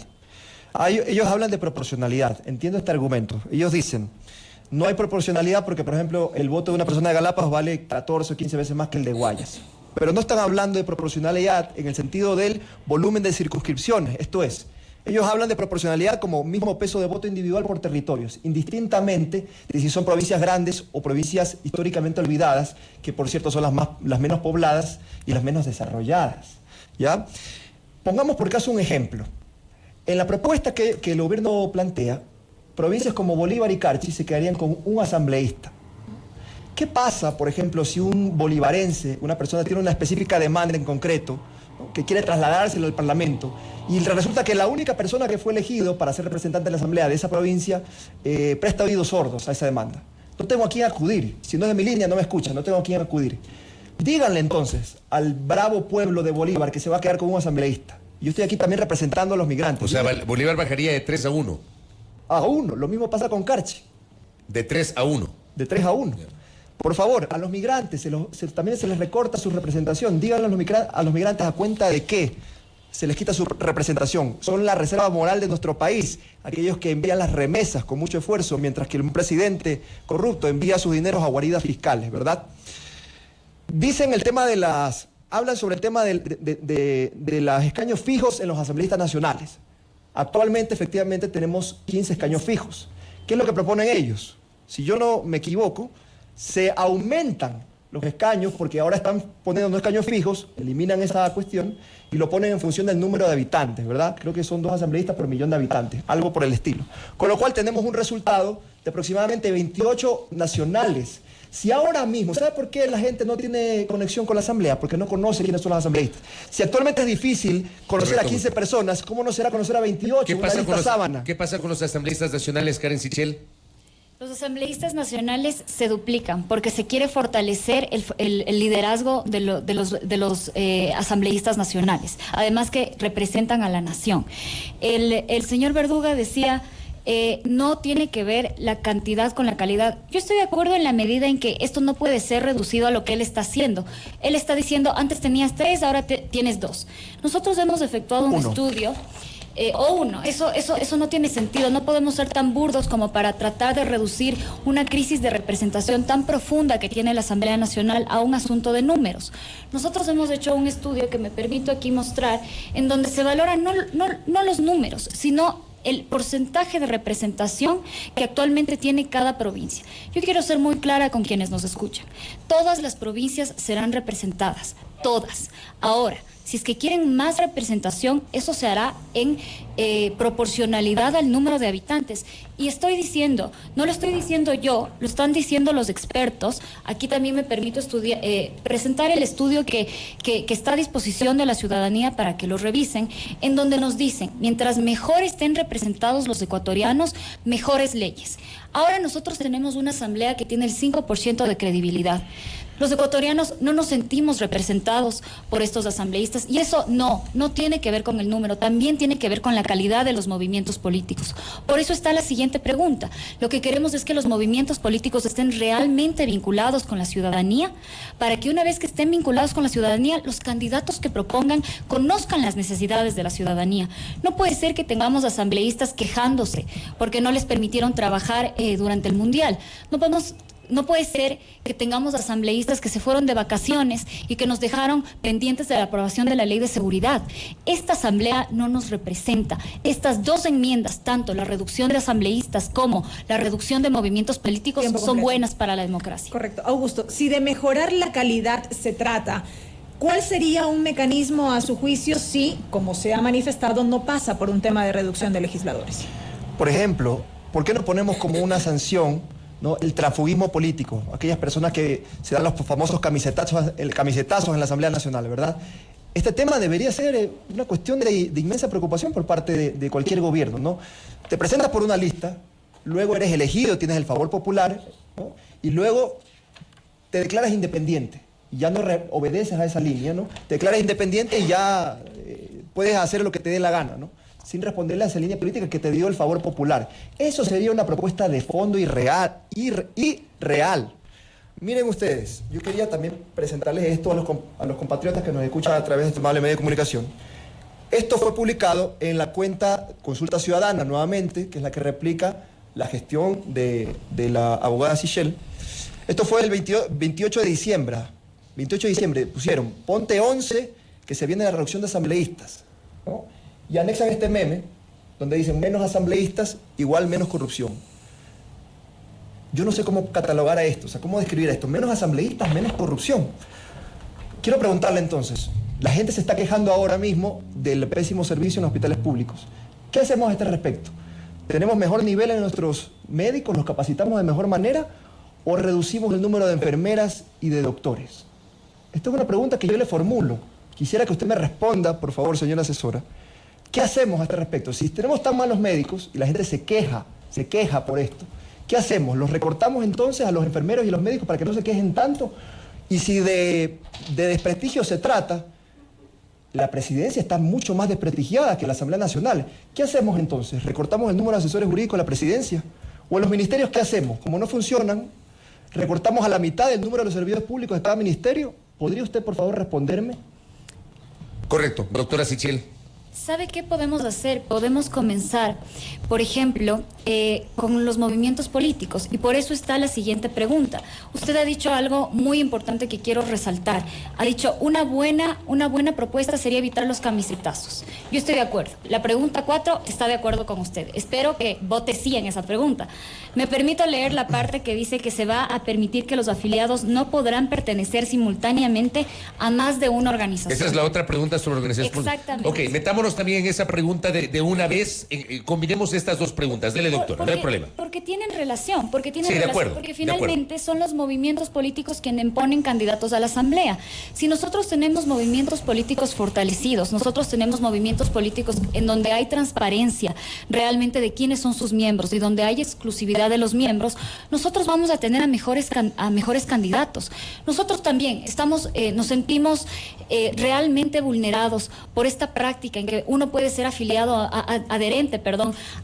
Ellos hablan de proporcionalidad. Entiendo este argumento. Ellos dicen, no hay proporcionalidad porque, por ejemplo, el voto de una persona de Galápagos vale 14 o 15 veces más que el de Guayas. Pero no están hablando de proporcionalidad en el sentido del volumen de circunscripciones. Esto es, ellos hablan de proporcionalidad como mismo peso de voto individual por territorios, indistintamente de si son provincias grandes o provincias históricamente olvidadas, que por cierto son las menos pobladas y las menos desarrolladas. ¿Ya? Pongamos por caso un ejemplo. En la propuesta que el gobierno plantea, provincias como Bolívar y Carchi se quedarían con un asambleísta. ¿Qué pasa, por ejemplo, si un bolivarense, una persona tiene una específica demanda en concreto, ¿no?, que quiere trasladárselo al Parlamento, y resulta que la única persona que fue elegido para ser representante de la Asamblea de esa provincia presta oídos sordos a esa demanda? No tengo a quién acudir. Si no es de mi línea, no me escuchan, no tengo a quién acudir. Díganle entonces al bravo pueblo de Bolívar que se va a quedar con un asambleísta. Yo estoy aquí también representando a los migrantes. O sea, Bolívar bajaría de 3 a 1. A 1. Lo mismo pasa con Carchi. De 3 a 1. De 3 a 1. Por favor, a los migrantes también se les recorta su representación. Díganle a los migrantes a cuenta de qué se les quita su representación. Son la reserva moral de nuestro país, aquellos que envían las remesas con mucho esfuerzo, mientras que un presidente corrupto envía sus dineros a guaridas fiscales, ¿verdad? Dicen el tema hablan sobre el tema de los escaños fijos en los asambleístas nacionales. Actualmente, efectivamente, tenemos 15 escaños fijos. ¿Qué es lo que proponen ellos? Si yo no me equivoco, se aumentan los escaños porque ahora están poniendo no escaños fijos, eliminan esa cuestión y lo ponen en función del número de habitantes, ¿verdad? Creo que son 2 asambleístas por millón de habitantes, algo por el estilo. Con lo cual tenemos un resultado de aproximadamente 28 nacionales. Si ahora mismo, ¿sabe por qué la gente no tiene conexión con la asamblea? Porque no conoce quiénes son los asambleístas. Si actualmente es difícil conocer a 15 personas, ¿cómo no será conocer a 28? ¿Qué pasa con los asambleístas nacionales, Karen Sichel? Los asambleístas nacionales se duplican porque se quiere fortalecer el liderazgo de los asambleístas nacionales, además que representan a la nación. El señor Verduga decía... no tiene que ver la cantidad con la calidad. Yo estoy de acuerdo en la medida en que esto no puede ser reducido a lo que él está haciendo. Él está diciendo, antes tenías 3, ahora tienes 2. Nosotros hemos efectuado un estudio, o 1. Eso no tiene sentido. No podemos ser tan burdos como para tratar de reducir una crisis de representación tan profunda que tiene la Asamblea Nacional a un asunto de números. Nosotros hemos hecho un estudio que me permito aquí mostrar, en donde se valoran no los números, sino el porcentaje de representación que actualmente tiene cada provincia. Yo quiero ser muy clara con quienes nos escuchan. Todas las provincias serán representadas, todas. Ahora, si es que quieren más representación, eso se hará en proporcionalidad al número de habitantes. Y estoy diciendo, no lo estoy diciendo yo, lo están diciendo los expertos. Aquí también me permito presentar el estudio que está a disposición de la ciudadanía para que lo revisen, en donde nos dicen, mientras mejor estén representados los ecuatorianos, mejores leyes. Ahora nosotros tenemos una asamblea que tiene el 5% de credibilidad. Los ecuatorianos no nos sentimos representados por estos asambleístas y eso no tiene que ver con el número, también tiene que ver con la calidad de los movimientos políticos. Por eso está la siguiente pregunta. Lo que queremos es que los movimientos políticos estén realmente vinculados con la ciudadanía, para que una vez que estén vinculados con la ciudadanía, los candidatos que propongan conozcan las necesidades de la ciudadanía. No puede ser que tengamos asambleístas quejándose porque no les permitieron trabajar durante el Mundial. No puede ser que tengamos asambleístas que se fueron de vacaciones y que nos dejaron pendientes de la aprobación de la ley de seguridad. Esta asamblea no nos representa. Estas dos enmiendas, tanto la reducción de asambleístas como la reducción de movimientos políticos, son buenas para la democracia. Correcto. Augusto, si de mejorar la calidad se trata, ¿cuál sería un mecanismo a su juicio si, como se ha manifestado, no pasa por un tema de reducción de legisladores? Por ejemplo, ¿por qué no ponemos como una sanción, ¿no?, el transfugismo político? Aquellas personas que se dan los famosos camisetazos en la Asamblea Nacional, ¿verdad? Este tema debería ser una cuestión de inmensa preocupación por parte de cualquier gobierno, ¿no? Te presentas por una lista, luego eres elegido, tienes el favor popular, ¿no?, y luego te declaras independiente. Y ya no obedeces a esa línea, ¿no? Te declaras independiente y ya puedes hacer lo que te dé la gana, ¿no?, sin responderle a esa línea política que te dio el favor popular. Eso sería una propuesta de fondo y real. Miren ustedes, yo quería también presentarles esto a los compatriotas que nos escuchan a través de este amable medio de comunicación. Esto fue publicado en la cuenta Consulta Ciudadana, nuevamente, que es la que replica la gestión de la abogada Sichel. Esto fue el 28 de diciembre. 28 de diciembre pusieron, ponte 11, que se viene la reducción de asambleístas, ¿no? Y anexan este meme, donde dicen menos asambleístas, igual menos corrupción. Yo no sé cómo catalogar a esto, o sea, cómo describir esto. Menos asambleístas, menos corrupción. Quiero preguntarle entonces, la gente se está quejando ahora mismo del pésimo servicio en los hospitales públicos. ¿Qué hacemos a este respecto? ¿Tenemos mejor nivel en nuestros médicos? ¿Los capacitamos de mejor manera? ¿O reducimos el número de enfermeras y de doctores? Esta es una pregunta que yo le formulo. Quisiera que usted me responda, por favor, señora asesora. ¿Qué hacemos a este respecto? Si tenemos tan malos médicos y la gente se queja por esto, ¿qué hacemos? ¿Los recortamos entonces a los enfermeros y los médicos para que no se quejen tanto? Y si de desprestigio se trata, la presidencia está mucho más desprestigiada que la Asamblea Nacional. ¿Qué hacemos entonces? ¿Recortamos el número de asesores jurídicos de la presidencia? ¿O en los ministerios qué hacemos? Como no funcionan, recortamos a la mitad del número de los servidores públicos de cada ministerio. ¿Podría usted, por favor, responderme? Correcto, doctora Sichel. ¿Sabe qué podemos hacer? Podemos comenzar, por ejemplo, con los movimientos políticos. Y por eso está la siguiente pregunta. Usted ha dicho algo muy importante que quiero resaltar. Ha dicho, una buena propuesta sería evitar los camisetazos. Yo estoy de acuerdo. La pregunta 4 está de acuerdo con usted. Espero que vote sí en esa pregunta. Me permito leer la parte que dice que se va a permitir que los afiliados no podrán pertenecer simultáneamente a más de una organización. Esa es la otra pregunta sobre organización. Exactamente. Ok, metámonos también en esa pregunta de una vez. Combinemos estas dos preguntas. Dele, doctora, no hay problema. Porque tienen relación, porque de finalmente son los movimientos políticos quienes ponen candidatos a la Asamblea. Si nosotros tenemos movimientos políticos fortalecidos, nosotros tenemos movimientos políticos en donde hay transparencia realmente de quiénes son sus miembros y donde hay exclusividad de los miembros, nosotros vamos a tener a mejores candidatos. Nosotros también nos sentimos realmente vulnerados por esta práctica en que uno puede ser adherente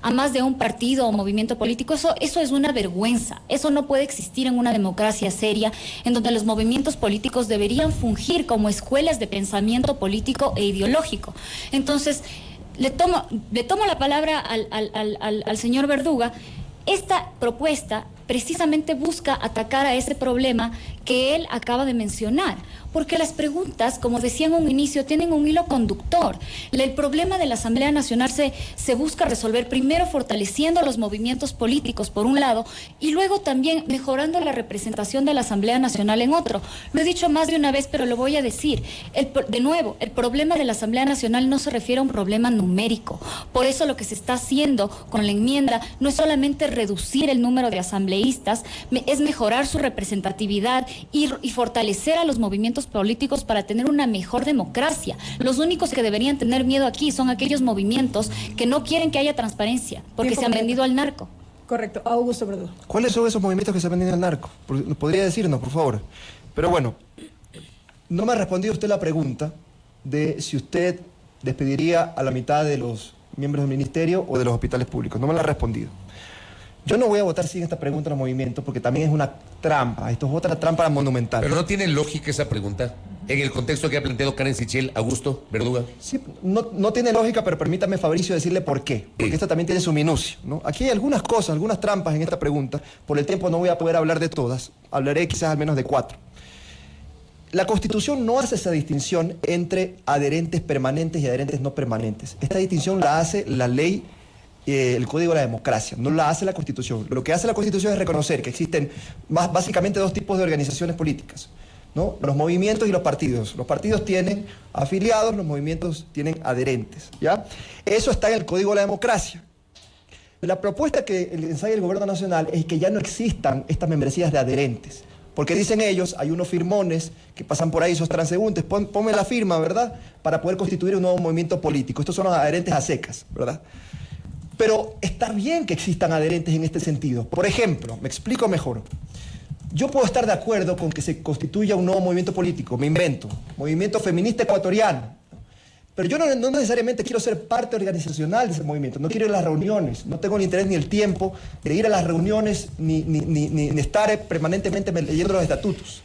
a más de un partido o movimiento político. Eso es una vergüenza. Eso no puede existir en una democracia seria en donde los movimientos políticos deberían fungir como escuelas de pensamiento político e ideológico. Entonces, le tomo la palabra al señor Verduga. Esta propuesta precisamente busca atacar a ese problema que él acaba de mencionar. Porque las preguntas, como decía en un inicio, tienen un hilo conductor. El problema de la Asamblea Nacional se busca resolver primero fortaleciendo los movimientos políticos, por un lado, y luego también mejorando la representación de la Asamblea Nacional en otro. Lo he dicho más de una vez, pero lo voy a decir. De nuevo, el problema de la Asamblea Nacional no se refiere a un problema numérico. Por eso lo que se está haciendo con la enmienda no es solamente reducir el número de asambleístas, es mejorar su representatividad y fortalecer a los movimientos políticos para tener una mejor democracia. Los únicos que deberían tener miedo aquí son aquellos movimientos que no quieren que haya transparencia, porque se han vendido al narco. Correcto. Augusto Verdugo. ¿Cuáles son esos movimientos que se han vendido al narco? ¿Podría decirnos, por favor? Pero bueno, no me ha respondido usted la pregunta de si usted despediría a la mitad de los miembros del ministerio o de los hospitales públicos. No me la ha respondido. Yo no voy a votar sin esta pregunta en los movimientos porque también es una trampa. Esto es otra trampa monumental. Pero no tiene lógica esa pregunta en el contexto que ha planteado Karen Sichel, Augusto Verduga. Sí, no tiene lógica, pero permítame, Fabricio, decirle por qué. Porque esto también tiene su minucio, ¿no? Aquí hay algunas cosas, algunas trampas en esta pregunta. Por el tiempo no voy a poder hablar de todas. Hablaré quizás al menos de 4. La Constitución no hace esa distinción entre adherentes permanentes y adherentes no permanentes. Esta distinción la hace la ley, el Código de la Democracia, no la hace la Constitución. Lo que hace la Constitución es reconocer que existen básicamente 2 tipos de organizaciones políticas, ¿no? Los movimientos y los partidos. Los partidos tienen afiliados, los movimientos tienen adherentes, ¿ya? Eso está en el Código de la Democracia. La propuesta que ensaya el Gobierno Nacional es que ya no existan estas membresías de adherentes. Porque dicen ellos, hay unos firmones que pasan por ahí, esos transeúntes, ponme la firma, ¿verdad? Para poder constituir un nuevo movimiento político. Estos son los adherentes a secas, ¿verdad? Pero está bien que existan adherentes en este sentido. Por ejemplo, me explico mejor. Yo puedo estar de acuerdo con que se constituya un nuevo movimiento político, me invento, movimiento feminista ecuatoriano. Pero yo no necesariamente quiero ser parte organizacional de ese movimiento, no quiero ir a las reuniones, no tengo el interés ni el tiempo de ir a las reuniones ni estar permanentemente leyendo los estatutos.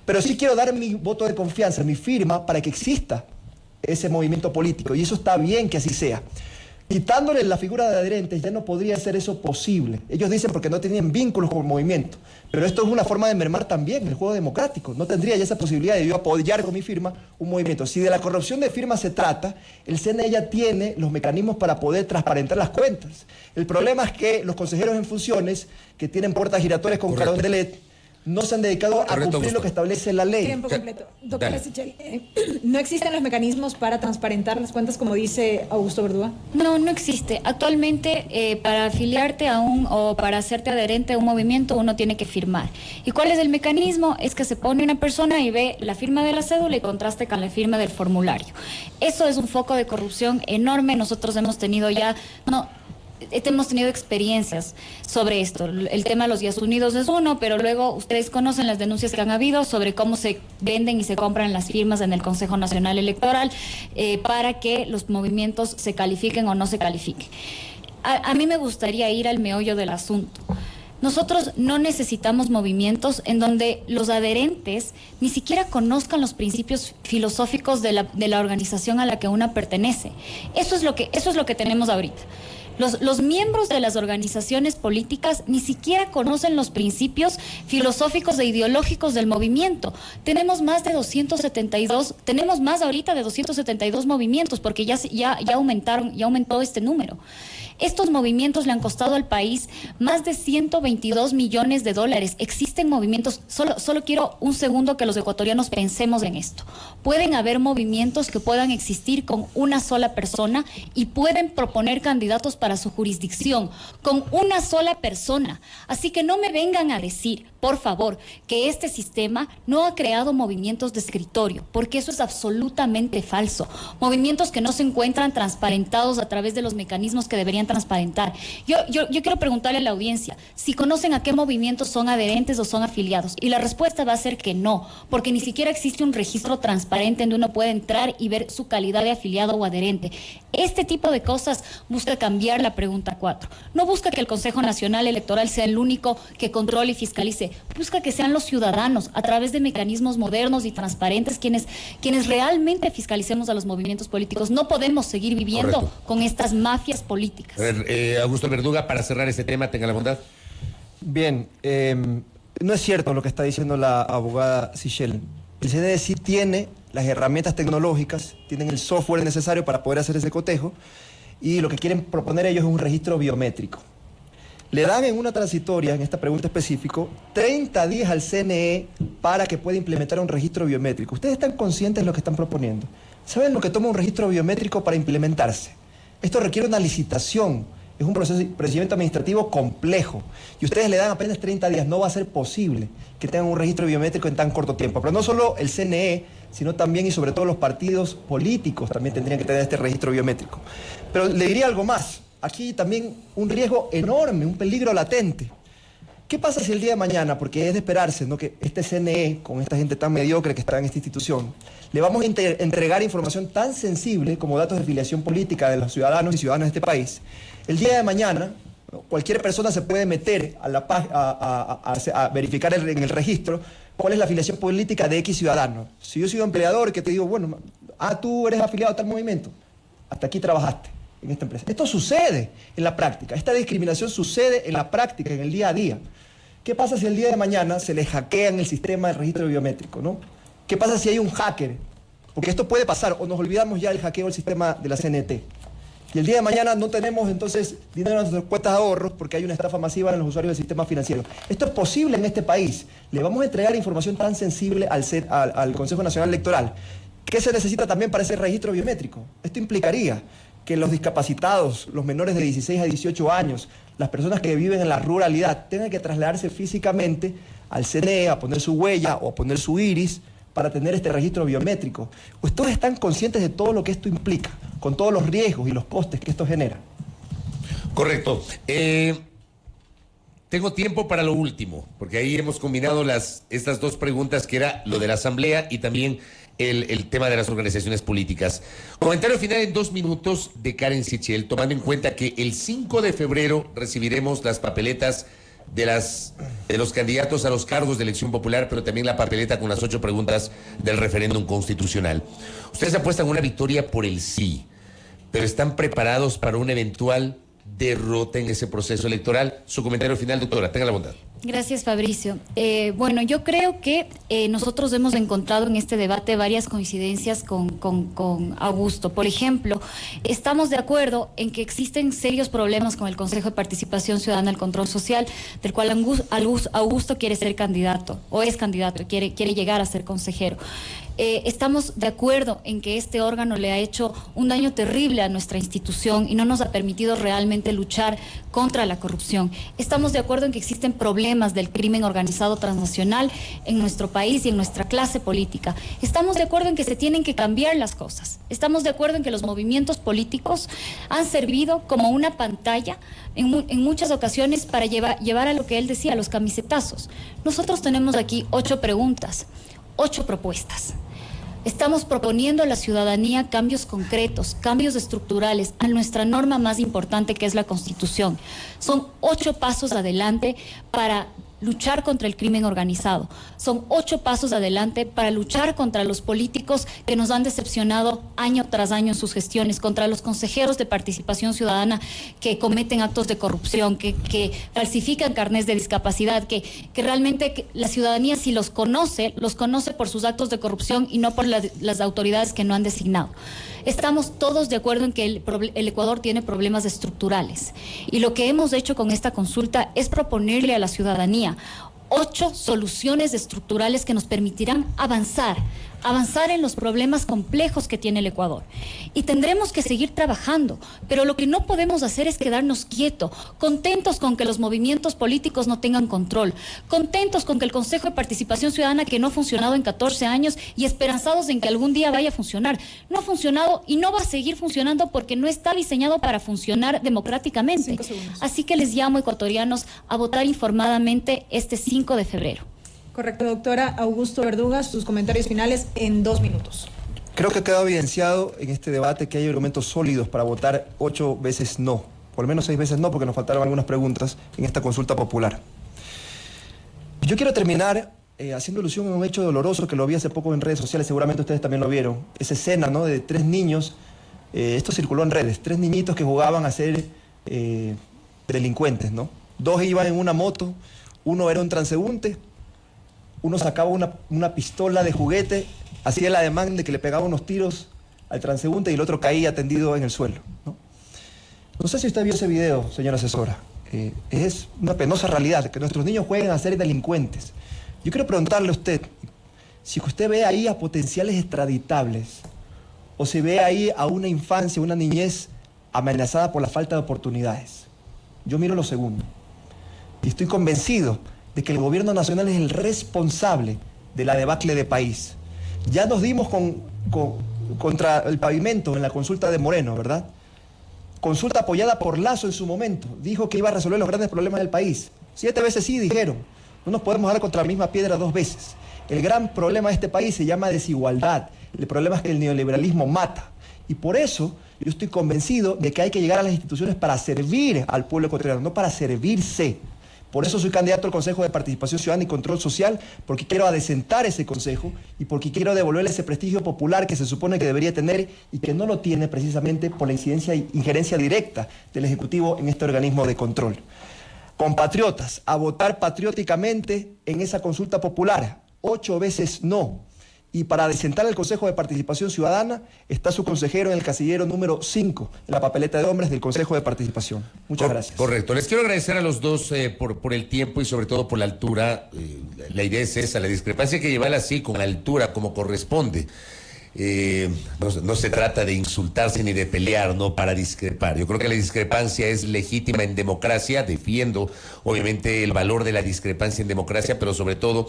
Pero sí quiero dar mi voto de confianza, mi firma, para que exista ese movimiento político, y eso está bien que así sea. Quitándole la figura de adherentes ya no podría ser eso posible. Ellos dicen porque no tenían vínculos con el movimiento. Pero esto es una forma de mermar también el juego democrático. No tendría ya esa posibilidad de yo apoyar con mi firma un movimiento. Si de la corrupción de firmas se trata, el CNE ya tiene los mecanismos para poder transparentar las cuentas. El problema es que los consejeros en funciones, que tienen puertas giratorias con carón de LED, no se han dedicado a cumplir lo que establece la ley. Tiempo completo. Doctora Sichel, ¿no existen los mecanismos para transparentar las cuentas, como dice Augusto Verduga? No, no existe. Actualmente, para afiliarte a o para hacerte adherente a un movimiento, uno tiene que firmar. ¿Y cuál es el mecanismo? Es que se pone una persona y ve la firma de la cédula y contraste con la firma del formulario. Eso es un foco de corrupción enorme. Nosotros hemos tenido hemos tenido experiencias sobre esto. El tema de los días unidos es uno, pero luego ustedes conocen las denuncias que han habido sobre cómo se venden y se compran las firmas en el Consejo Nacional Electoral para que los movimientos se califiquen o no se califiquen. A mí me gustaría ir al meollo del asunto. Nosotros no necesitamos movimientos en donde los adherentes ni siquiera conozcan los principios filosóficos de la organización a la que una pertenece. Eso es lo que tenemos ahorita. Los miembros de las organizaciones políticas ni siquiera conocen los principios filosóficos e ideológicos del movimiento. Tenemos más ahorita de 272 movimientos, porque ya aumentó este número. Estos movimientos le han costado al país más de 122 millones de dólares. Existen movimientos, solo quiero un segundo que los ecuatorianos pensemos en esto. Pueden haber movimientos que puedan existir con una sola persona y pueden proponer candidatos para su jurisdicción con una sola persona. Así que no me vengan a decir, por favor, que este sistema no ha creado movimientos de escritorio, porque eso es absolutamente falso. Movimientos que no se encuentran transparentados a través de los mecanismos que deberían transparentar. Yo quiero preguntarle a la audiencia si conocen a qué movimientos son adherentes o son afiliados, y la respuesta va a ser que no, porque ni siquiera existe un registro transparente donde uno puede entrar y ver su calidad de afiliado o adherente. Este tipo de cosas busca cambiar la pregunta 4. No busca que el Consejo Nacional Electoral sea el único que controle y fiscalice. Busca que sean los ciudadanos, a través de mecanismos modernos y transparentes, quienes realmente fiscalicemos a los movimientos políticos. No podemos seguir viviendo con estas mafias políticas. A ver, Augusto Verduga, para cerrar este tema, tenga la bondad. Bien, no es cierto lo que está diciendo la abogada Sichel. El CNE sí tiene las herramientas tecnológicas, tienen el software necesario para poder hacer ese cotejo, y lo que quieren proponer ellos es un registro biométrico. Le dan en una transitoria, en esta pregunta específica, 30 días al CNE para que pueda implementar un registro biométrico. ¿Ustedes están conscientes de lo que están proponiendo? ¿Saben lo que toma un registro biométrico para implementarse? Esto requiere una licitación, es un procedimiento administrativo complejo, y ustedes le dan apenas 30 días. No va a ser posible que tengan un registro biométrico en tan corto tiempo. Pero no solo el CNE, sino también y sobre todo los partidos políticos también tendrían que tener este registro biométrico. Pero le diría algo más. Aquí también un riesgo enorme, un peligro latente. ¿Qué pasa si el día de mañana, porque es de esperarse, ¿no?, que este CNE, con esta gente tan mediocre que está en esta institución, le vamos a entregar información tan sensible como datos de filiación política de los ciudadanos y ciudadanas de este país? El día de mañana, ¿no?, cualquier persona se puede meter a verificar en el registro cuál es la afiliación política de X ciudadano. Si yo soy un empleador que te digo, bueno, tú eres afiliado a tal movimiento, hasta aquí trabajaste en esta empresa. Esto sucede en la práctica, esta discriminación sucede en la práctica, en el día a día. ¿Qué pasa si el día de mañana se le hackean el sistema de registro biométrico, ¿no? ¿Qué pasa si hay un hacker? Porque esto puede pasar, o nos olvidamos ya del hackeo del sistema de la CNT. Y el día de mañana no tenemos entonces dinero en nuestras cuentas de ahorros porque hay una estafa masiva en los usuarios del sistema financiero. Esto es posible en este país. Le vamos a entregar información tan sensible al Consejo Nacional Electoral. ¿Qué se necesita también para ese registro biométrico? Esto implicaría que los discapacitados, los menores de 16 a 18 años, las personas que viven en la ruralidad, tengan que trasladarse físicamente al CNE a poner su huella o a poner su iris para tener este registro biométrico. ¿Ustedes están conscientes de todo lo que esto implica, con todos los riesgos y los costes que esto genera? Correcto. Tengo tiempo para lo último, porque ahí hemos combinado estas dos preguntas, que era lo de la Asamblea y también el tema de las organizaciones políticas. Comentario final en 2 minutos de Karen Sichel, tomando en cuenta que el 5 de febrero recibiremos las papeletas de los candidatos a los cargos de elección popular, pero también la papeleta con las 8 preguntas del referéndum constitucional. Ustedes apuestan una victoria por el sí, pero están preparados para una eventual derrota en ese proceso electoral. Su comentario final, doctora, tenga la bondad. Gracias, Fabricio. Bueno, yo creo que nosotros hemos encontrado en este debate varias coincidencias con Augusto. Por ejemplo, estamos de acuerdo en que existen serios problemas con el Consejo de Participación Ciudadana al Control Social, del cual Augusto quiere ser candidato, o es candidato, quiere llegar a ser consejero. Estamos de acuerdo en que este órgano le ha hecho un daño terrible a nuestra institución y no nos ha permitido realmente luchar contra la corrupción. Estamos de acuerdo en que existen problemas del crimen organizado transnacional en nuestro país y en nuestra clase política. Estamos de acuerdo en que se tienen que cambiar las cosas. Estamos de acuerdo en que los movimientos políticos han servido como una pantalla en muchas ocasiones para llevar a lo que él decía, los camisetazos. Nosotros tenemos aquí 8 preguntas, 8 propuestas. Estamos proponiendo a la ciudadanía cambios concretos, cambios estructurales a nuestra norma más importante, que es la Constitución. Son 8 pasos adelante para luchar contra el crimen organizado. Son 8 pasos adelante para luchar contra los políticos que nos han decepcionado año tras año en sus gestiones, contra los consejeros de participación ciudadana que cometen actos de corrupción, que falsifican carnés de discapacidad, que realmente la ciudadanía, si los conoce por sus actos de corrupción y no por las autoridades que no han designado. Estamos todos de acuerdo en que el Ecuador tiene problemas estructurales, y lo que hemos hecho con esta consulta es proponerle a la ciudadanía 8 soluciones estructurales que nos permitirán avanzar en los problemas complejos que tiene el Ecuador. Y tendremos que seguir trabajando, pero lo que no podemos hacer es quedarnos quietos, contentos con que los movimientos políticos no tengan control, contentos con que el Consejo de Participación Ciudadana, que no ha funcionado en 14 años, y esperanzados en que algún día vaya a funcionar. No ha funcionado y no va a seguir funcionando porque no está diseñado para funcionar democráticamente. Así que les llamo, ecuatorianos, a votar informadamente este 5 de febrero. Correcto, doctora. Augusto Verduga, sus comentarios finales en 2 minutos. Creo que ha quedado evidenciado en este debate que hay argumentos sólidos para votar 8 veces no, por lo menos 6 veces no, porque nos faltaron algunas preguntas en esta consulta popular. Yo quiero terminar haciendo alusión a un hecho doloroso que lo vi hace poco en redes sociales, seguramente ustedes también lo vieron. Esa escena, ¿no?, de 3 niños, esto circuló en redes, 3 niñitos que jugaban a ser delincuentes, ¿no? 2 iban en una moto, uno era un transeúnte, uno sacaba una pistola de juguete, hacía el ademán de que le pegaba unos tiros al transeúnte y el otro caía tendido en el suelo, ¿no? No sé si usted vio ese video, señora asesora. Es una penosa realidad que nuestros niños jueguen a ser delincuentes. Yo quiero preguntarle a usted, si usted ve ahí a potenciales extraditables, o se ve ahí a una infancia, una niñez amenazada por la falta de oportunidades. Yo miro lo segundo. Y estoy convencido de que el gobierno nacional es el responsable de la debacle de país. Ya nos dimos contra el pavimento en la consulta de Moreno, ¿verdad? Consulta apoyada por Lasso en su momento. Dijo que iba a resolver los grandes problemas del país. 7 veces sí dijeron. No nos podemos dar contra la misma piedra 2 veces. El gran problema de este país se llama desigualdad. El problema es que el neoliberalismo mata. Y por eso yo estoy convencido de que hay que llegar a las instituciones para servir al pueblo ecuatoriano, no para servirse. Por eso soy candidato al Consejo de Participación Ciudadana y Control Social, porque quiero adecentar ese consejo y porque quiero devolverle ese prestigio popular que se supone que debería tener y que no lo tiene precisamente por la incidencia e injerencia directa del Ejecutivo en este organismo de control. Compatriotas, a votar patrióticamente en esa consulta popular. 8 veces no. Y para adecentar el Consejo de Participación Ciudadana está su consejero en el casillero número 5, en la papeleta de hombres del Consejo de Participación. Muchas gracias. Correcto. Les quiero agradecer a los dos por el tiempo y sobre todo por la altura. La idea es esa, la discrepancia hay que llevarla así, con altura, como corresponde. No se trata de insultarse ni de pelear, no para discrepar. Yo creo que la discrepancia es legítima en democracia. Defiendo, obviamente, el valor de la discrepancia en democracia, pero sobre todo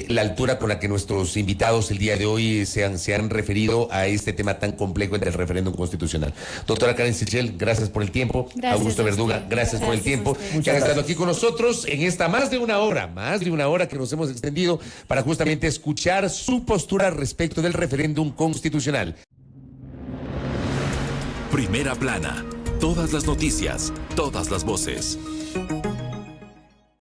la altura con la que nuestros invitados el día de hoy se han referido a este tema tan complejo del referéndum constitucional. Doctora Karen Sichel, gracias por el tiempo. Gracias, Augusto Verduga, gracias por el tiempo. Que han estado aquí con nosotros en esta más de una hora que nos hemos extendido para justamente escuchar su postura respecto del referéndum constitucional. Primera plana. Todas las noticias, todas las voces.